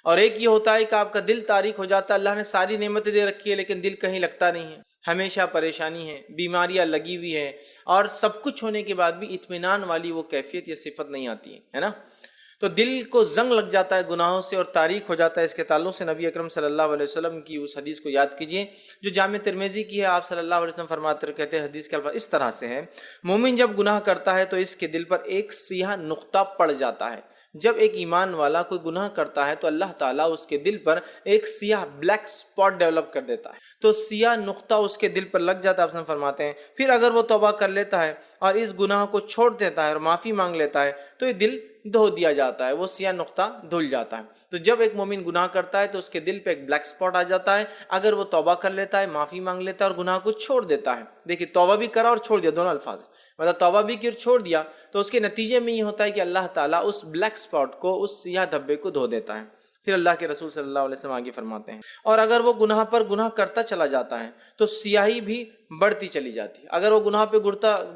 اور ایک یہ ہوتا ہے کہ آپ کا دل تاریک ہو جاتا ہے، اللہ نے ساری نعمتیں دے رکھی ہے لیکن دل کہیں لگتا نہیں ہے، ہمیشہ پریشانی ہے، بیماریاں لگی ہوئی ہیں، اور سب کچھ ہونے کے بعد بھی اطمینان والی وہ کیفیت یا صفت نہیں آتی ہے نا۔ تو دل کو زنگ لگ جاتا ہے گناہوں سے اور تاریک ہو جاتا ہے۔ اس کے تعلق سے نبی اکرم صلی اللہ علیہ وسلم کی اس حدیث کو یاد کیجئے جو جامع ترمذی کی ہے۔ آپ صلی اللہ علیہ وسلم فرماتے کہتے ہیں، حدیث کے الفاظ اس طرح سے ہے، مومن جب گناہ کرتا ہے تو اس کے دل پر ایک سیاہ نقطہ پڑ جاتا ہے۔ جب ایک ایمان والا کوئی گناہ کرتا ہے تو اللہ تعالیٰ اس کے دل پر ایک سیاہ بلیک سپاٹ ڈیولپ کر دیتا ہے، تو سیاہ نقطہ اس کے دل پر لگ جاتا ہے۔ آپ فرماتے ہیں پھر اگر وہ توبہ کر لیتا ہے اور اس گناہ کو چھوڑ دیتا ہے اور معافی مانگ لیتا ہے تو یہ دل دھو دیا جاتا ہے، وہ سیاہ نقطہ دھل جاتا ہے۔ تو جب ایک مومن گناہ کرتا ہے تو اس کے دل پہ ایک بلیک سپاٹ آ جاتا ہے، اگر وہ توبہ کر لیتا ہے، معافی مانگ لیتا ہے اور گناہ کو چھوڑ دیتا ہے۔ دیکھیے توبہ بھی کرا اور چھوڑ دیا، دونوں الفاظ، مطلب توبہ بھی کی اور چھوڑ دیا، تو اس کے نتیجے میں یہ ہوتا ہے کہ اللہ تعالیٰ اس بلیک سپاٹ کو، اس سیاہ دھبے کو دھو دیتا ہے۔ پھر اللہ کے رسول صلی اللہ علیہ وسلم آگے فرماتے ہیں، اور اگر وہ گناہ پر گناہ کرتا چلا جاتا ہے تو سیاہی بھی بڑھتی چلی جاتی ہے۔ اگر وہ گناہ پہ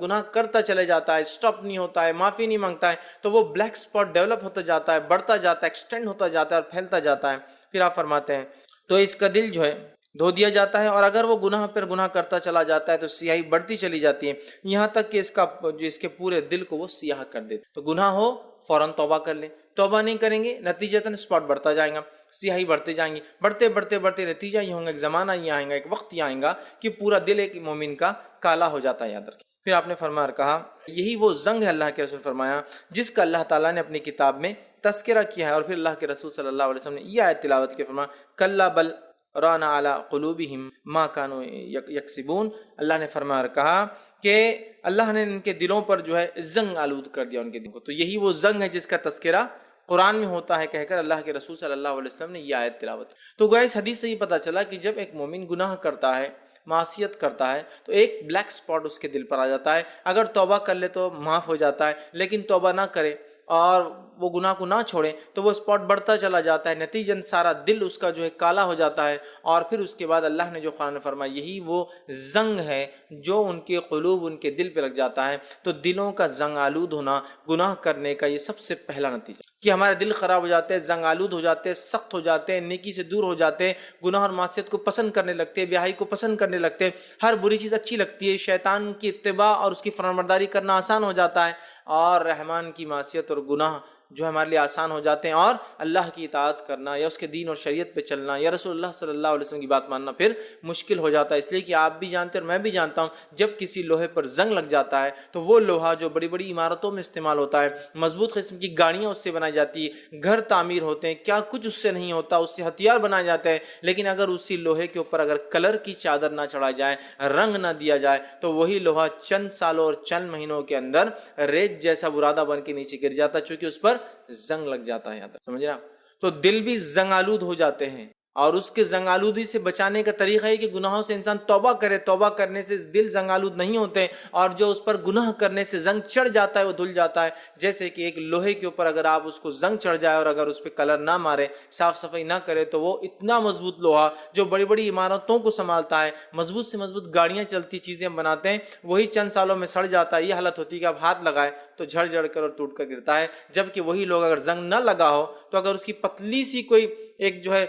گناہ کرتا چلے جاتا ہے، سٹاپ نہیں ہوتا ہے، معافی نہیں مانگتا ہے، تو وہ بلیک سپاٹ ڈیولپ ہوتا جاتا ہے، بڑھتا جاتا ہے، ایکسٹینڈ ہوتا جاتا ہے اور پھیلتا جاتا ہے۔ پھر آپ فرماتے ہیں تو اس کا دل جو ہے دھو دیا جاتا ہے، اور اگر وہ گناہ پر گناہ کرتا چلا جاتا ہے تو سیاہی بڑھتی چلی جاتی ہے، یہاں تک کہ اس کے پورے دل کو وہ سیاہ کر دیتے۔ تو گناہ ہو فوراً توبہ کر لیں، توبہ نہیں کریں گے نتیجتاً سپاٹ بڑھتا جائے گا، سیاہی بڑھتے جائیں گے، بڑھتے بڑھتے بڑھتے نتیجہ یہ ہوگا، ایک زمانہ یہ آئے گا، ایک وقت یہ آئے گا کہ پورا دل ایک مومن کا کالا ہو جاتا ہے، یاد رکھیں۔ پھر آپ نے فرمایا اور کہا یہی وہ زنگ ہے، اللہ کے رسول فرمایا، جس کا اللہ تعالیٰ نے اپنی کتاب میں تذکرہ کیا ہے۔ اور پھر اللہ کے رسول صلی اللہ علیہ وسلم نے یہ آیت تلاوت کی، فرمایا کلا بل ران علی قلوبہم ما کانوا یکسبون۔ اللہ نے فرمایا اور کہا کہ اللہ نے ان کے دلوں پر جو ہے زنگ آلود کر دیا ان کے دلوں کو۔ تو یہی وہ زنگ ہے جس کا تذکرہ قرآن میں ہوتا ہے، کہہ کر اللہ کے رسول صلی اللہ علیہ وسلم نے یہ آیت تلاوت۔ تو گویا اس حدیث سے یہ پتہ چلا کہ جب ایک مومن گناہ کرتا ہے، معصیت کرتا ہے، تو ایک بلیک سپاٹ اس کے دل پر آ جاتا ہے۔ اگر توبہ کر لے تو معاف ہو جاتا ہے، لیکن توبہ نہ کرے اور وہ گناہ کو نہ چھوڑے تو وہ سپاٹ بڑھتا چلا جاتا ہے، نتیجن سارا دل اس کا جو ہے کالا ہو جاتا ہے۔ اور پھر اس کے بعد اللہ نے جو قرآن میں فرمایا یہی وہ زنگ ہے جو ان کے قلوب، ان کے دل پہ لگ جاتا ہے۔ تو دلوں کا زنگ آلود ہونا گناہ کرنے کا یہ سب سے پہلا نتیجہ کہ ہمارے دل خراب ہو جاتے ہیں، زنگ آلود ہو جاتے ہیں، سخت ہو جاتے ہیں، نیکی سے دور ہو جاتے ہیں، گناہ اور معصیت کو پسند کرنے لگتے ہیں، بیاہی کو پسند کرنے لگتے ہیں، ہر بری چیز اچھی لگتی ہے، شیطان کی اتباع اور اس کی فرمانبرداری کرنا آسان ہو جاتا ہے، اور رحمان کی معصیت اور گناہ جو ہمارے لیے آسان ہو جاتے ہیں، اور اللہ کی اطاعت کرنا یا اس کے دین اور شریعت پہ چلنا یا رسول اللہ صلی اللہ علیہ وسلم کی بات ماننا پھر مشکل ہو جاتا ہے۔ اس لیے کہ آپ بھی جانتے ہیں اور میں بھی جانتا ہوں، جب کسی لوہے پر زنگ لگ جاتا ہے تو وہ لوہا جو بڑی بڑی عمارتوں میں استعمال ہوتا ہے، مضبوط قسم کی گاڑیاں اس سے بنائی جاتی ہے، گھر تعمیر ہوتے ہیں، کیا کچھ اس سے نہیں ہوتا، اس سے ہتھیار بنائے جاتے ہیں، لیکن اگر اسی لوہے کے اوپر اگر کلر کی چادر نہ چڑھا جائے، رنگ نہ دیا جائے، تو وہی لوہا چند سالوں اور چند مہینوں کے اندر ریت جیسا برادہ بن کے نیچے گر جاتا ہے، چونکہ اس پر زنگ لگ جاتا ہے۔ سمجھ رہا؟ تو دل بھی زنگ آلود ہو جاتے ہیں، اور اس کے زنگ آلودی سے بچانے کا طریقہ ہے کہ گناہوں سے انسان توبہ کرے۔ توبہ کرنے سے دل زنگ آلود نہیں ہوتے، اور جو اس پر گناہ کرنے سے زنگ چڑھ جاتا ہے وہ دھل جاتا ہے۔ جیسے کہ ایک لوہے کے اوپر اگر آپ اس کو زنگ چڑھ جائے اور اگر اس پہ کلر نہ مارے، صاف صفائی نہ کرے، تو وہ اتنا مضبوط لوہا جو بڑی بڑی عمارتوں کو سنبھالتا ہے، مضبوط سے مضبوط گاڑیاں چلتی چیزیں بناتے ہیں، وہی چند سالوں میں سڑ جاتا ہے۔ یہ حالت ہوتی ہے کہ آپ ہاتھ لگائے تو جھڑ جھڑ کر اور ٹوٹ کر گرتا ہے، جبکہ وہی لوگ اگر زنگ نہ لگا ہو تو اگر اس کی پتلی سی کوئی ایک جو ہے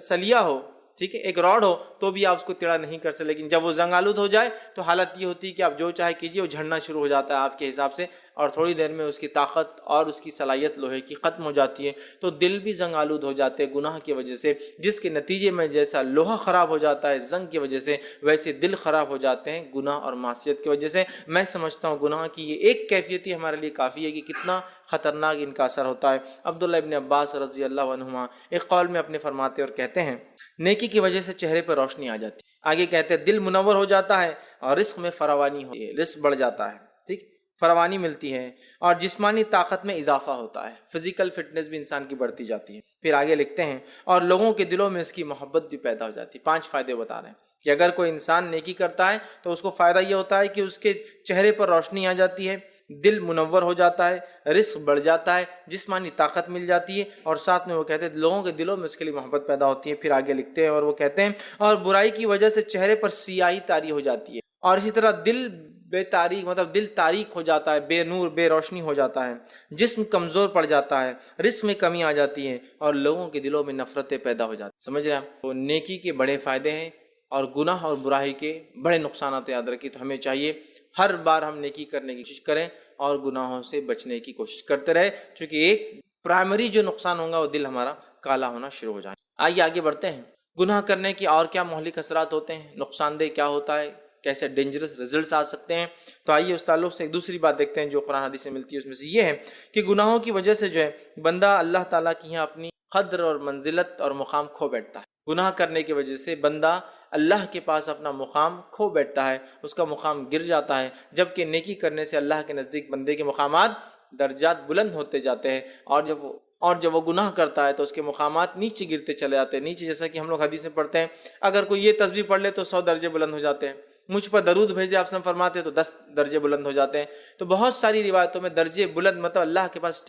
سلیا ہو، ٹھیک ہے، ایک راڈ ہو، تو بھی آپ اس کو ٹیڑھا نہیں کر سکتے، لیکن جب وہ زنگ آلود ہو جائے تو حالت یہ ہوتی ہے کہ آپ جو چاہے کیجیے، وہ جھڑنا شروع ہو جاتا ہے آپ کے حساب سے، اور تھوڑی دیر میں اس کی طاقت اور اس کی صلاحیت لوہے کی ختم ہو جاتی ہے۔ تو دل بھی زنگ آلود ہو جاتے ہیں گناہ کی وجہ سے، جس کے نتیجے میں جیسا لوہا خراب ہو جاتا ہے زنگ کی وجہ سے، ویسے دل خراب ہو جاتے ہیں گناہ اور معصیت کی وجہ سے۔ میں سمجھتا ہوں گناہ کی یہ ایک کیفیت ہی ہمارے لیے کافی ہے کہ کتنا خطرناک ان کا اثر ہوتا ہے۔ عبداللہ ابن عباس رضی اللہ عنہما ایک قول میں اپنے فرماتے اور کہتے ہیں، نیکی کی وجہ سے چہرے پر روشنی آ جاتی ہے، آگے کہتے ہیں دل منور ہو جاتا ہے اور رزق میں فراوانی ہوتی ہے، رزق بڑھ جاتا ہے، ٹھیک، فراوانی ملتی ہے، اور جسمانی طاقت میں اضافہ ہوتا ہے، فزیکل فٹنس بھی انسان کی بڑھتی جاتی ہے۔ پھر آگے لکھتے ہیں اور لوگوں کے دلوں میں اس کی محبت بھی پیدا ہو جاتی ہے۔ 5 فائدے بتا رہے ہیں کہ اگر کوئی انسان نیکی کرتا ہے تو اس کو فائدہ یہ ہوتا ہے کہ اس کے چہرے پر روشنی آ جاتی ہے، دل منور ہو جاتا ہے، رزق بڑھ جاتا ہے، جسمانی طاقت مل جاتی ہے، اور ساتھ میں وہ کہتے ہیں لوگوں کے دلوں میں اس کے لیے محبت پیدا ہوتی ہے۔ پھر آگے لکھتے ہیں اور وہ کہتے ہیں اور برائی کی وجہ سے چہرے پر سیاہی طاری ہو جاتی ہے، اور اسی طرح دل بے تاریخ مطلب دل تاریک ہو جاتا ہے، بے نور بے روشنی ہو جاتا ہے، جسم کمزور پڑ جاتا ہے، رزق میں کمی آ جاتی ہے اور لوگوں کے دلوں میں نفرتیں پیدا ہو جاتی ہیں۔ سمجھ رہے ہیں آپ؟ تو نیکی کے بڑے فائدے ہیں اور گناہ اور برائی کے بڑے نقصانات یاد رکھیے۔ تو ہمیں چاہیے ہر بار ہم نیکی کرنے کی کوشش کریں اور گناہوں سے بچنے کی کوشش کرتے رہے، چونکہ ایک پرائمری جو نقصان ہوگا وہ دل ہمارا کالا ہونا شروع ہو جائے۔ آئیے آگے بڑھتے ہیں۔ گناہ کرنے کی اور کیا مہلک اثرات ہوتے ہیں، نقصان دہ کیا ہوتا ہے، کیسے ڈینجرس ریزلٹس آ سکتے ہیں۔ تو آئیے اس تعلق سے ایک دوسری بات دیکھتے ہیں جو قرآن حدیث سے ملتی ہے۔ اس میں سے یہ ہے کہ گناہوں کی وجہ سے جو ہے بندہ اللہ تعالیٰ کی یہاں اپنی قدر اور منزلت اور مقام کھو بیٹھتا ہے۔ گناہ کرنے کی وجہ سے بندہ اللہ کے پاس اپنا مقام کھو بیٹھتا ہے، اس کا مقام گر جاتا ہے، جبکہ نیکی کرنے سے اللہ کے نزدیک بندے کے مقامات درجات بلند ہوتے جاتے ہیں، اور جب وہ گناہ کرتا ہے تو اس کے مقامات نیچے گرتے چلے جاتے ہیں نیچے، جیسا کہ ہم لوگ حدیث میں پڑھتے ہیں اگر کوئی یہ تسبیح پڑھ لے تو 100 درجے بلند ہو جاتے ہیں، مجھ پر درود بھیج دے آپ سے فرماتے ہیں تو 10 درجے بلند ہو جاتے ہیں۔ تو بہت ساری روایتوں میں درجے بلند مطلب اللہ کے پاس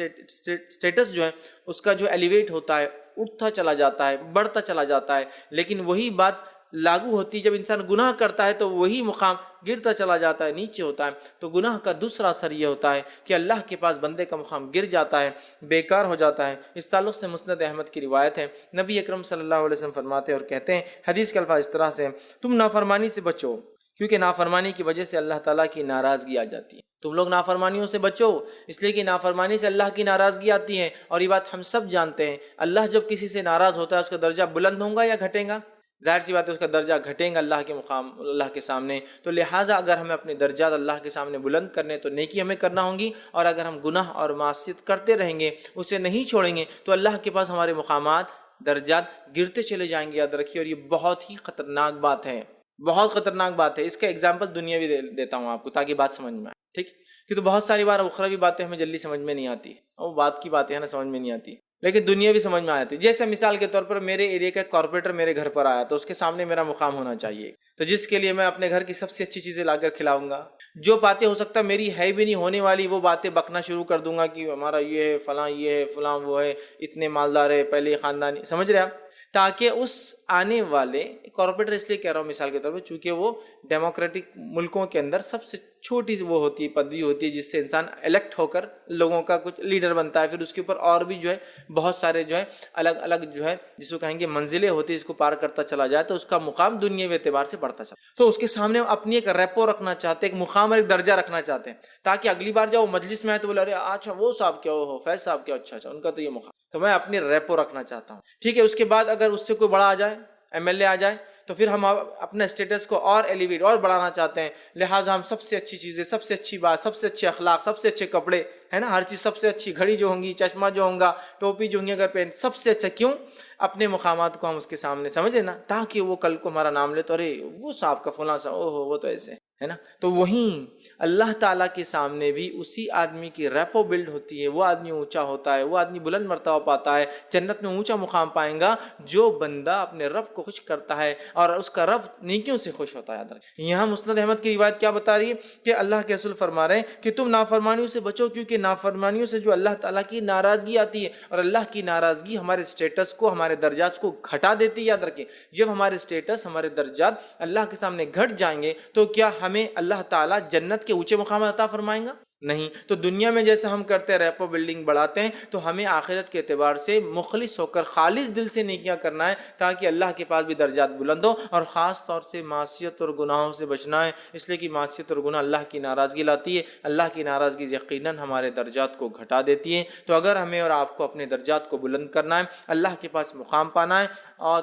سٹیٹس جو ہے اس کا جو ایلیویٹ ہوتا ہے، اٹھتا چلا جاتا ہے، بڑھتا چلا جاتا ہے، لیکن وہی بات لاگو ہوتی ہے جب انسان گناہ کرتا ہے تو وہی مقام گرتا چلا جاتا ہے، نیچے ہوتا ہے۔ تو گناہ کا دوسرا اثر یہ ہوتا ہے کہ اللہ کے پاس بندے کا مقام گر جاتا ہے، بیکار ہو جاتا ہے۔ اس تعلق سے مسند احمد کی روایت ہے، نبی اکرم صلی اللہ علیہ وسلم فرماتے ہیں اور کہتے ہیں، حدیث کے الفاظ اس طرح سے، تم نافرمانی سے بچو کیونکہ نافرمانی کی وجہ سے اللہ تعالیٰ کی ناراضگی آ جاتی ہے۔ تم لوگ نافرمانیوں سے بچو اس لیے کہ نافرمانی سے اللہ کی ناراضگی آتی ہے، اور یہ بات ہم سب جانتے ہیں۔ اللہ جب کسی سے ناراض ہوتا ہے اس کا درجہ بلند ہوگا یا گھٹے گا؟ ظاہر سی بات ہے اس کا درجہ گھٹیں گا اللہ کے مقام، اللہ کے سامنے۔ تو لہٰذا اگر ہمیں اپنے درجات اللہ کے سامنے بلند کرنے تو نیکی ہمیں کرنا ہوں گی، اور اگر ہم گناہ اور معصیت کرتے رہیں گے، اسے نہیں چھوڑیں گے، تو اللہ کے پاس ہمارے مقامات درجات گرتے چلے جائیں گے۔ یاد رکھیے، اور یہ بہت ہی خطرناک بات ہے، بہت خطرناک بات ہے۔ اس کا ایگزامپل دنیاوی دیتا ہوں آپ کو تاکہ بات سمجھ میں آئے، ٹھیک؟ کہ تو بہت ساری بار اخروی باتیں ہمیں جلدی سمجھ میں نہیں آتی، وہ بات کی باتیں ہیں نا سمجھ میں نہیں آتی، لیکن دنیا بھی سمجھ میں آتی۔ جیسے مثال کے طور پر میرے ایریا کا کارپوریٹر میرے گھر پر آیا تو اس کے سامنے میرا مقام ہونا چاہیے، تو جس کے لیے میں اپنے گھر کی سب سے اچھی چیزیں لا کر کھلاؤں گا۔ جو باتیں ہو سکتا ہے میری ہے بھی نہیں ہونے والی، وہ باتیں بکنا شروع کر دوں گا کہ ہمارا یہ ہے، فلاں یہ ہے، فلاں وہ ہے، اتنے مالدار ہے، پہلے خاندانی، سمجھ رہے آپ؟ تاکہ اس آنے والے کارپوریٹر، اس لیے کہہ رہا ہوں مثال کے طور پہ، چونکہ وہ ڈیموکریٹک ملکوں کے اندر سب سے چھوٹی وہ ہوتی ہے، پدوی ہوتی ہے جس سے انسان الیکٹ ہو کر لوگوں کا کچھ لیڈر بنتا ہے، پھر اس کے اوپر اور بھی جو ہے بہت سارے جو ہے الگ الگ جو ہے جس کو کہیں گے منزلیں ہوتی ہے، اس کو پار کرتا چلا جائے تو اس کا مقام دنیاوی اعتبار سے بڑھتا چلا۔ تو اس کے سامنے اپنی ایک ریپو رکھنا چاہتے ہیں، ایک مقام اور ایک درجہ رکھنا چاہتے ہیں، تاکہ اگلی بار جب وہ مجلس میں آئے تو بولے ارے اچھا وہ صاحب کیا ہو، فیض صاحب کیا، اچھا ان کا تو یہ مقام، تو میں اپنی ریپو رکھنا چاہتا ہوں، ٹھیک ہے۔ اس کے بعد اگر اس سے کوئی بڑا آ جائے، ایم ایل اے آ جائے، تو پھر ہم اپنے اسٹیٹس کو اور ایلیویٹ اور بڑھانا چاہتے ہیں، لہٰذا ہم سب سے اچھی چیزیں، سب سے اچھی بات، سب سے اچھے اخلاق، سب سے اچھے کپڑے، ہے نا، ہر چیز سب سے اچھی، گھڑی جو ہوں گی، چشمہ جو ہوں گا، ٹوپی جو ہوں گی اگر پہن، سب سے اچھا، کیوں؟ اپنے مقامات کو ہم اس کے سامنے سمجھیں نا، تاکہ وہ کل کو ہمارا نام لے تو ارے وہ صاحب کا فلاں صاحب، اوہ وہ تو ایسے ہے نا۔ تو وہیں اللہ تعالیٰ کے سامنے بھی اسی آدمی کی ریپو بلڈ ہوتی ہے، وہ آدمی اونچا ہوتا ہے، وہ آدمی بلند مرتبہ پاتا ہے، جنت میں اونچا مقام پائیں گا جو بندہ اپنے رب کو خوش کرتا ہے اور اس کا رب نیکیوں سے خوش ہوتا ہے۔ یہاں مسند احمد کی روایت کیا بتا رہی ہے کہ اللہ کے رسول فرما رہے ہیں کہ تم نافرمانیوں سے بچو کیونکہ نافرمانیوں سے جو اللہ تعالیٰ کی ناراضگی آتی ہے، اور اللہ کی ناراضگی ہمارے اسٹیٹس کو، ہمارے درجات کو گھٹا دیتی ہے۔ یاد رکھیں، جب ہمارے اسٹیٹس، ہمارے درجات اللہ کے سامنے گھٹ جائیں گے تو کیا ہمیں اللہ تعالیٰ جنت کے اونچے مقام عطا فرمائیں گا؟ نہیں۔ تو دنیا میں جیسے ہم کرتے ہیں ریپو بلڈنگ بڑھاتے ہیں، تو ہمیں آخرت کے اعتبار سے مخلص ہو کر خالص دل سے نیکیاں کرنا ہے تاکہ اللہ کے پاس بھی درجات بلند ہو، اور خاص طور سے معصیت اور گناہوں سے بچنا ہے، اس لیے کہ معصیت اور گناہ اللہ کی ناراضگی لاتی ہے، اللہ کی ناراضگی یقیناً ہمارے درجات کو گھٹا دیتی ہے۔ تو اگر ہمیں اور آپ کو اپنے درجات کو بلند کرنا ہے، اللہ کے پاس مقام پانا ہے،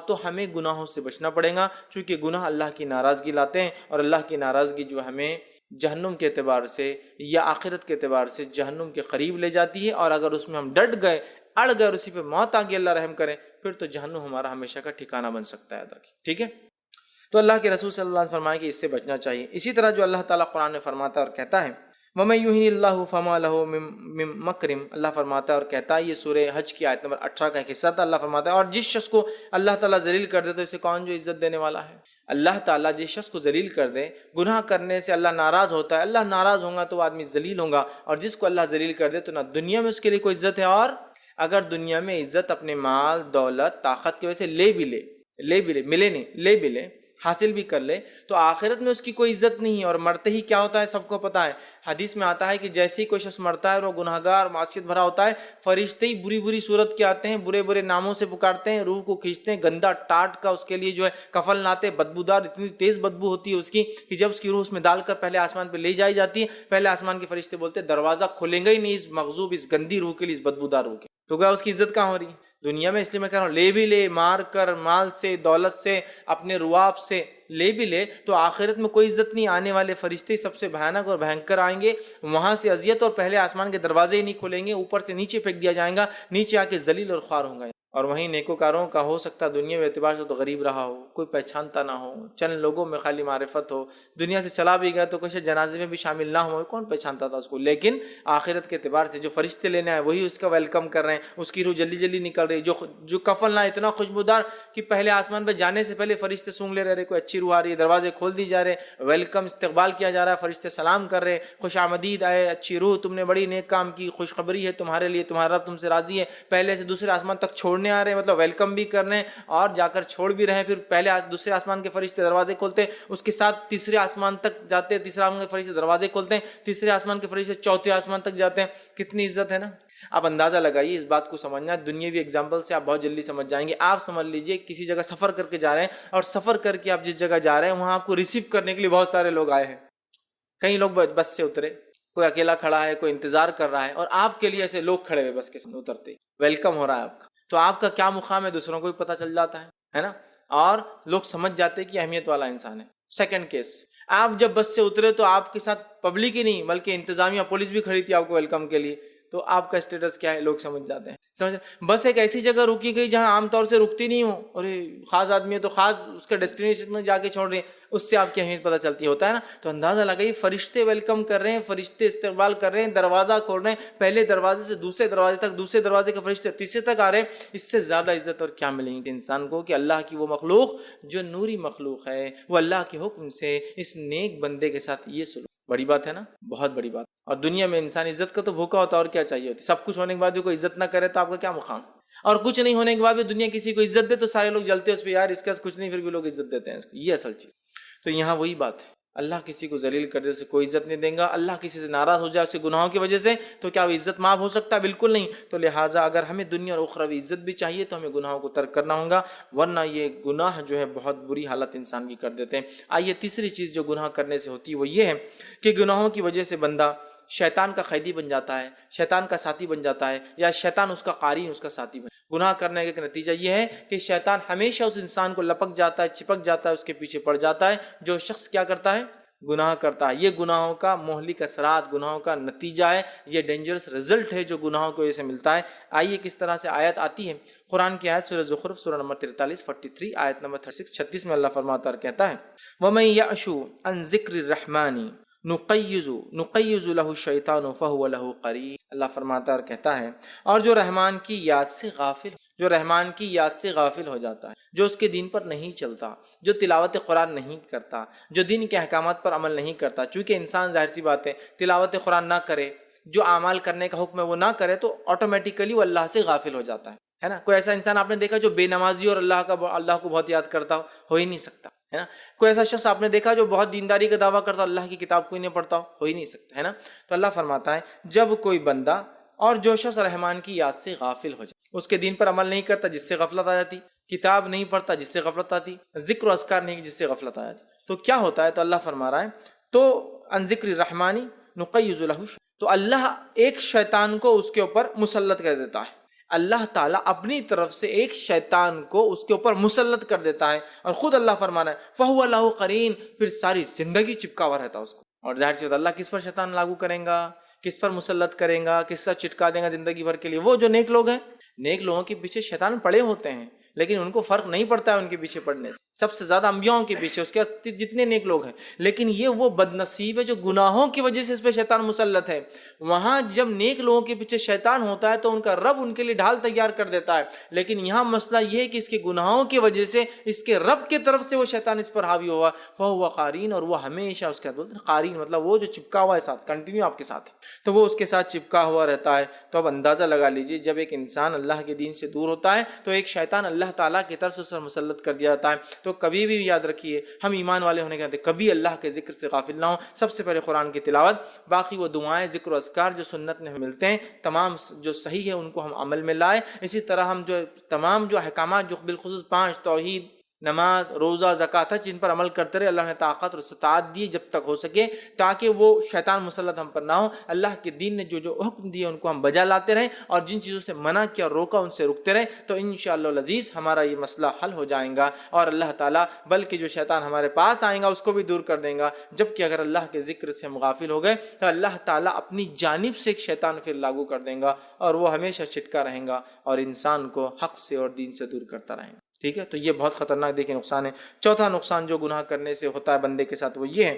تو ہمیں گناہوں سے بچنا پڑے گا، چونکہ گناہ اللہ کی ناراضگی لاتے ہیں، اور اللہ کی ناراضگی جو ہمیں جہنم کے اعتبار سے یا آخرت کے اعتبار سے جہنم کے قریب لے جاتی ہے، اور اگر اس میں ہم ڈٹ گئے، اڑ گئے اور اسی پہ موت آ گئی، اللہ رحم کرے، پھر تو جہنم ہمارا ہمیشہ کا ٹھکانہ بن سکتا ہے، ٹھیک ہے۔ تو اللہ کے رسول صلی اللہ علیہ وسلم فرمائے کہ اس سے بچنا چاہیے۔ اسی طرح جو اللہ تعالیٰ قرآن میں فرماتا ہے اور کہتا ہے وَمَن يُهِنِ اللَّهُ فَمَا لَهُ مِن مَكْرٍ، اللہ فرماتا ہے اور کہتا ہے، یہ سورہ حج کی آیت نمبر 18 کا ایک حصہ تھا، اللہ فرماتا ہے اور جس شخص کو اللہ تعالیٰ ذلیل کر دے تو اسے کون جو عزت دینے والا ہے؟ اللہ تعالیٰ جس شخص کو ذلیل کر دے، گناہ کرنے سے اللہ ناراض ہوتا ہے، اللہ ناراض ہوگا تو وہ آدمی ذلیل ہوگا، اور جس کو اللہ ذلیل کر دے تو نہ دنیا میں اس کے لیے کوئی عزت ہے، اور اگر دنیا میں عزت اپنے مال، دولت، طاقت کی وجہ سے لے بھی لے، ملے نہیں، لے بھی لے، حاصل بھی کر لے تو آخرت میں اس کی کوئی عزت نہیں ہے، اور مرتے ہی کیا ہوتا ہے سب کو پتہ ہے۔ حدیث میں آتا ہے کہ جیسے ہی کوئی شخص مرتا ہے اور وہ گناہگار معصیت بھرا ہوتا ہے، فرشتے ہی بری بری صورت کے آتے ہیں، برے برے ناموں سے پکارتے ہیں، روح کو کھینچتے ہیں، گندا ٹاٹ کا اس کے لیے جو ہے کفن لاتے، بدبودار، اتنی تیز بدبو ہوتی ہے اس کی کہ جب اس کی روح اس میں ڈال کر پہلے آسمان پہ لے جائی جاتی ہے، پہلے آسمان کے فرشتے بولتے ہیں دروازہ کھولیں گے ہی نہیں اس مغضوب، اس گندی روح کے لیے، اس بدبودار روح کے۔ تو کیا اس کی عزت کہاں ہو رہی ہے دنیا میں؟ اس لیے میں کہہ رہا ہوں لے بھی لے، مار کر، مال سے، دولت سے، اپنے رواب سے لے بھی لے، تو آخرت میں کوئی عزت نہیں۔ آنے والے فرشتے سب سے بھیانک اور بھینکر آئیں گے، وہاں سے اذیت، اور پہلے آسمان کے دروازے ہی نہیں کھولیں گے، اوپر سے نیچے پھینک دیا جائے گا، نیچے آ کے ذلیل اور خوار ہوں گے۔ اور وہیں نیکوکاروں کا ہو سکتا ہے دنیا میں اعتبار سے تو غریب رہا ہو، کوئی پہچانتا نہ ہو، چند لوگوں میں خالی معرفت ہو، دنیا سے چلا بھی گیا تو کچھ جنازے میں بھی شامل نہ ہو، کون پہچانتا تھا اس کو، لیکن آخرت کے اعتبار سے جو فرشتے لینے آئے وہی اس کا ویلکم کر رہے ہیں، اس کی روح جلدی جلدی نکل رہی، جو کفن لا اتنا خوشبودار کہ پہلے آسمان پہ جانے سے پہلے فرشتے سونگ لے رہے، کوئی اچھی روح آ رہی ہے، دروازے کھول دی جا رہے، ویلکم، استقبال کیا جا رہا ہے، فرشتے سلام کر رہے، خوش آمدید آئے، اچھی روح، تم نے بڑی نیک کام کی، خوشخبری ہے تمہارے لیے، تمہارا رب تم سے راضی ہے، پہلے سے دوسرے آسمان تک چھوڑنے آ رہے ہیں، مطلب ویلکم بھی کر رہے ہیں اور جا کر چھوڑ بھی رہے ہیں، پھر پہلے دوسرے آسمان کے فرشتے دروازے کھولتے ہیں، اس کے ساتھ تیسرے آسمان تک جاتے ہیں، تیسرے آسمان کے فرشتے دروازے کھولتے ہیں، تیسرے آسمان کے فرشتے چوتھے آسمان تک جاتے ہیں، کتنی عزت ہے نا۔ آپ اندازہ لگائیے، اس بات کو سمجھنا دنیاوی اگزامپل سے آپ بہت جلدی سمجھ جائیں گے۔ آپ سمجھ لیجئے کسی جگہ سفر کر کے جا رہے ہیں، اور سفر کر کے آپ جس جگہ جا رہے ہیں وہاں آپ کو ریسیو کرنے کے لیے بہت سارے لوگ آئے ہیں، کئی لوگ بس سے اترے، کوئی اکیلا کھڑا ہے، کوئی انتظار کر رہا ہے، اور آپ کے لیے ایسے لوگ کھڑے ہوئے بس کے سامنے اترتے، ویلکم ہو رہا ہے آپ کا، تو آپ کا کیا مقام ہے دوسروں کو بھی پتہ چل جاتا ہے نا، اور لوگ سمجھ جاتے کہ اہمیت والا انسان ہے۔ سیکنڈ کیس، آپ جب بس سے اترے تو آپ کے ساتھ پبلک ہی نہیں بلکہ انتظامیہ پولیس بھی کھڑی تھی آپ کو ویلکم کے لیے، تو آپ کا اسٹیٹس کیا ہے لوگ سمجھ جاتے ہیں۔ بس ایک ایسی جگہ رکی گئی جہاں عام طور سے رکتی نہیں ہو، اور خاص آدمی ہے تو خاص اس کے ڈیسٹینیشن میں جا کے چھوڑ رہے ہیں، اس سے آپ کی اہمیت پتہ چلتی ہوتا ہے نا۔ تو اندازہ لگائیے، فرشتے ویلکم کر رہے ہیں، فرشتے استقبال کر رہے ہیں، دروازہ کھول رہے ہیں، پہلے دروازے سے دوسرے دروازے تک، دوسرے دروازے کے فرشتے تیسرے تک آ رہے ہیں، اس سے زیادہ عزت اور کیا ملے گی انسان کو کہ اللہ کی وہ مخلوق جو نوری مخلوق ہے، وہ اللہ کے حکم سے اس نیک بندے کے ساتھ یہ سلوک، بڑی بات ہے نا، بہت بڑی بات۔ اور دنیا میں انسان عزت کا تو بھوکا ہوتا ہے، اور کیا چاہیے ہوتی، سب کچھ ہونے کے بعد بھی کوئی عزت نہ کرے تو آپ کا کیا مقام، اور کچھ نہیں ہونے کے بعد بھی دنیا کسی کو عزت دے تو سارے لوگ جلتے ہیں اس پہ، یار اس کے پاس کچھ نہیں پھر بھی لوگ عزت دیتے ہیں اس کو، یہ اصل چیز۔ تو یہاں وہی بات ہے، اللہ کسی کو ذلیل کر دے اسے کوئی عزت نہیں دیں گا، اللہ کسی سے ناراض ہو جائے اس کے گناہوں کی وجہ سے تو کیا وہ عزت معاف ہو سکتا ہے؟ بالکل نہیں۔ تو لہٰذا اگر ہمیں دنیا اور اخروی عزت بھی چاہیے تو ہمیں گناہوں کو ترک کرنا ہوگا، ورنہ یہ گناہ جو ہے بہت بری حالت انسان کی کر دیتے ہیں۔ آئیے تیسری چیز جو گناہ کرنے سے ہوتی ہے وہ یہ ہے کہ گناہوں کی وجہ سے بندہ شیطان کا قیدی بن جاتا ہے، شیطان کا ساتھی بن جاتا ہے، یا شیطان اس کا قارین، اس کا ساتھی بن جاتا ہے۔ گناہ کرنے کا نتیجہ یہ ہے کہ شیطان ہمیشہ اس انسان کو لپک جاتا ہے، چپک جاتا ہے، اس کے پیچھے پڑ جاتا ہے۔ جو شخص کیا کرتا ہے؟ گناہ کرتا ہے۔ یہ گناہوں کا مہلک اثرات، گناہوں کا نتیجہ ہے، یہ ڈینجرس رزلٹ ہے جو گناہوں کی وجہ سے ملتا ہے۔ آئیے کس طرح سے آیت آتی ہے، قرآن کی آیت سورہ زخرف سورہ نمبر 43 43 آیت نمبر 36 میں اللہ فرماتا ہے، کہتا ہے وَمَن يَعْشُ عَن ذِكْرِ الرَّحْمَنِ نقیز له الشیطان فهو له قرین۔ اللہ فرماتا اور کہتا ہے، اور جو رحمان کی یاد سے غافل ہو جاتا ہے، جو اس کے دین پر نہیں چلتا، جو تلاوت قرآن نہیں کرتا، جو دین کے احکامات پر عمل نہیں کرتا، چونکہ انسان ظاہر سی بات ہے تلاوت قرآن نہ کرے، جو اعمال کرنے کا حکم ہے وہ نہ کرے تو آٹومیٹیکلی وہ اللہ سے غافل ہو جاتا ہے نا۔ کوئی ایسا انسان آپ نے دیکھا جو بے نمازی اور اللہ کو بہت یاد کرتا ہو ہی نہیں سکتا ہے نا۔ کوئی ایسا شخص آپ نے دیکھا جو بہت دینداری کا دعویٰ کرتا اللہ کی کتاب کوئی نہیں پڑھتا ہو ہی نہیں سکتا ہے نا۔ تو اللہ فرماتا ہے جب کوئی بندہ اور جو شخص رحمان کی یاد سے غافل ہو جائے، اس کے دین پر عمل نہیں کرتا جس سے غفلت آ جاتی، کتاب نہیں پڑھتا جس سے غفلت آتی، ذکر و اذکار نہیں جس سے غفلت آ جاتی، تو کیا ہوتا ہے؟ تو اللہ فرما رہا ہے تو ان ذکر الرحمن نقیض له، تو اللہ ایک شیطان کو اس کے اوپر مسلط کر دیتا ہے۔ اللہ تعالیٰ اپنی طرف سے ایک شیطان کو اس کے اوپر مسلط کر دیتا ہے، اور خود اللہ فرمانا ہے فَهُوَ لَهُ قَرِينٌ، پھر ساری زندگی چپکا ہوا رہتا اس کو۔ اور ظاہر سی بات اللہ کس پر شیطان لاگو کریں گا، کس پر مسلط کریں گا، کس سے چٹکا دیں گا زندگی بھر کے لیے؟ وہ جو نیک لوگ ہیں، نیک لوگوں کے پیچھے شیطان پڑے ہوتے ہیں لیکن ان کو فرق نہیں پڑتا ہے ان کے پیچھے پڑنے سے، سب سے زیادہ انبیاؤں کے پیچھے اس کے جتنے نیک لوگ ہیں، لیکن یہ وہ بد نصیب ہے جو گناہوں کی وجہ سے اس پہ شیطان مسلط ہے۔ وہاں جب نیک لوگوں کے پیچھے شیطان ہوتا ہے تو ان کا رب ان کے لیے ڈھال تیار کر دیتا ہے، لیکن یہاں مسئلہ یہ ہے کہ اس کے گناہوں کی وجہ سے اس کے رب کی طرف سے وہ شیطان اس پر حاوی ہوا، فَهُوَ قَارِينٌ، اور وہ ہمیشہ اس کے بولتے ہیں قارین، مطلب وہ جو چپکا ہوا ہے ساتھ، کنٹینیو آپ کے ساتھ ہے، تو وہ اس کے ساتھ چپکا ہوا رہتا ہے۔ تو اب اندازہ لگا لیجیے جب ایک انسان اللہ کے دین سے دور ہوتا ہے تو ایک شیطان اللہ اللہ تعالیٰ کی طرف سے اس پر مسلط کر دیا جاتا ہے۔ تو کبھی بھی یاد رکھیے، ہم ایمان والے ہونے کے ناطے کبھی اللہ کے ذکر سے غافل نہ ہوں۔ سب سے پہلے قرآن کی تلاوت، باقی وہ دعائیں، ذکر و اذکار جو سنت میں ہمیں ملتے ہیں تمام جو صحیح ہے ان کو ہم عمل میں لائیں۔ اسی طرح ہم جو تمام جو احکامات جو بالخصوص 5 توحید، نماز، روزہ، زکوٰۃ ہے، جن پر عمل کرتے رہے، اللہ نے طاقت اور استطاعت دی جب تک ہو سکے، تاکہ وہ شیطان مسلط ہم پر نہ ہو۔ اللہ کے دین نے جو حکم دیے ان کو ہم بجا لاتے رہیں، اور جن چیزوں سے منع کیا اور روکا ان سے رکتے رہیں، تو انشاءاللہ العزیز ہمارا یہ مسئلہ حل ہو جائے گا، اور اللہ تعالیٰ بلکہ جو شیطان ہمارے پاس آئے گا اس کو بھی دور کر دیں گا۔ جبکہ اگر اللہ کے ذکر سے ہم غافل ہو گئے تو اللہ تعالیٰ اپنی جانب سے ایک شیطان پھر لاگو کر دیں گا، اور وہ ہمیشہ چٹکا رہیں گا اور انسان کو حق سے اور دین سے دور کرتا رہیں گا۔ ٹھیک ہے، تو یہ بہت خطرناک دیکھیں نقصان ہے۔ چوتھا نقصان جو گناہ کرنے سے ہوتا ہے بندے کے ساتھ وہ یہ ہے،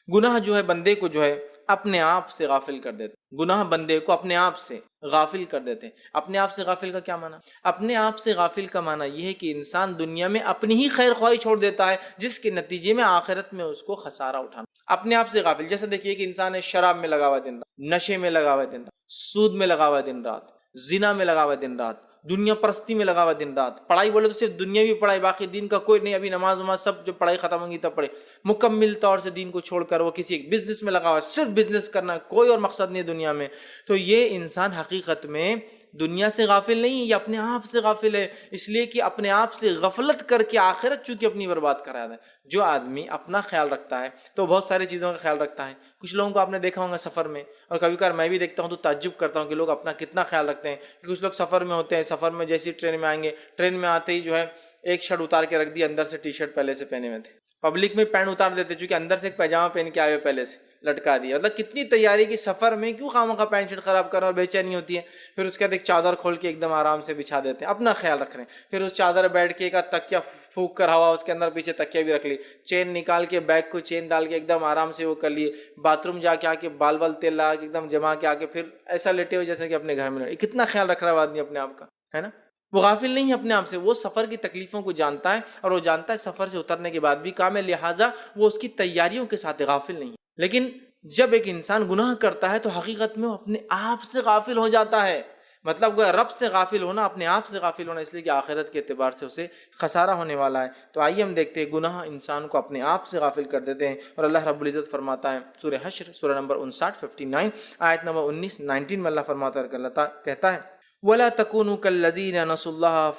گناہ جو ہے بندے کو جو ہے اپنے آپ سے غافل کر دیتے۔ گناہ بندے کو اپنے آپ سے غافل کر دیتے ہیں۔ اپنے آپ سے غافل کا کیا معنی؟ اپنے آپ سے غافل کا معنی یہ ہے کہ انسان دنیا میں اپنی ہی خیر خواہی چھوڑ دیتا ہے، جس کے نتیجے میں آخرت میں اس کو خسارہ اٹھانا۔ اپنے آپ سے غافل، جیسے دیکھیے کہ انسان ہے شراب میں لگا ہوا دن رات، نشے میں لگا ہوا دن رات، سود میں لگا ہوا دن رات، زنا میں لگا ہوا دن رات، دنیا پرستی میں لگا ہوا دن رات۔ پڑھائی بولے تو صرف دنیاوی پڑھائی، باقی دین کا کوئی نہیں، ابھی نماز وماز سب جب پڑھائی ختم ہوگی تب پڑھے۔ مکمل طور سے دین کو چھوڑ کر وہ کسی ایک بزنس میں لگا ہوا ہے، صرف بزنس کرنا ہے، کوئی اور مقصد نہیں دنیا میں۔ تو یہ انسان حقیقت میں دنیا سے غافل نہیں، یہ اپنے آپ سے غافل ہے، اس لیے کہ اپنے آپ سے غفلت کر کے آخرت چونکہ اپنی برباد کرا ہے۔ جو آدمی اپنا خیال رکھتا ہے تو بہت ساری چیزوں کا خیال رکھتا ہے۔ کچھ لوگوں کو آپ نے دیکھا ہوگا سفر میں، اور کبھی کبھار میں بھی دیکھتا ہوں تو تعجب کرتا ہوں کہ لوگ اپنا کتنا خیال رکھتے ہیں۔ کہ کچھ لوگ سفر میں ہوتے ہیں، سفر میں جیسی ٹرین میں آئیں گے، ٹرین میں آتے ہی جو ہے ایک شرٹ اتار کے رکھ دی، اندر سے ٹی شرٹ پہلے سے پہنے ہوئے تھے۔ پبلک میں پینٹ اتار دیتے چونکہ اندر سے ایک پیجامہ پہن کے آئے ہوئے پہلے سے لٹکا دیا۔ مطلب کتنی تیاری کی، سفر میں کیوں خواہ پینٹ شرٹ خراب کرنا اور بے چینی ہوتی ہے۔ پھر اس کے بعد ایک چادر کھول کے ایک دم آرام سے بچھا دیتے ہیں، اپنا خیال رکھ رہے ہیں۔ پھر اس چادر بیٹھ کے ایک تکیا پھونک کر ہوا اس کے اندر پیچھے تکیا بھی رکھ لی، چین نکال کے بیگ کو چین ڈال کے ایک دم آرام سے وہ کر لیے، باتھ روم جا کے آ کے بال تیل لگا کے ایک دم جما کے آ کے پھر ایسا لیٹے ہوئے جیسے کہ اپنے گھر میں لیٹے۔ کتنا خیال رکھ رہا ہے آدمی اپنے آپ کا، ہے نا؟ وہ غافل نہیں ہے اپنے آپ سے، وہ سفر کی تکلیفوں کو جانتا ہے، اور وہ جانتا ہے سفر سے اترنے کے بعد بھی کام ہے، لہٰذا وہ اس کی تیاریوں کے ساتھ غافل نہیں ہے۔ لیکن جب ایک انسان گناہ کرتا ہے تو حقیقت میں وہ اپنے آپ سے غافل ہو جاتا ہے۔ مطلب وہ رب سے غافل ہونا، اپنے آپ سے غافل ہونا، اس لیے کہ آخرت کے اعتبار سے اسے خسارہ ہونے والا ہے۔ تو آئیے ہم دیکھتے ہیں گناہ انسان کو اپنے آپ سے غافل کر دیتے ہیں، اور اللہ رب العزت فرماتا ہے سورہ حشر سورہ نمبر 59 آیت نمبر 19 میں اللہ فرماتا ہے کہ اللہ تعالیٰ کہتا ہے وَلَا تَكُونُوا كَالَّذِينَ نَسُوا اللَّهَ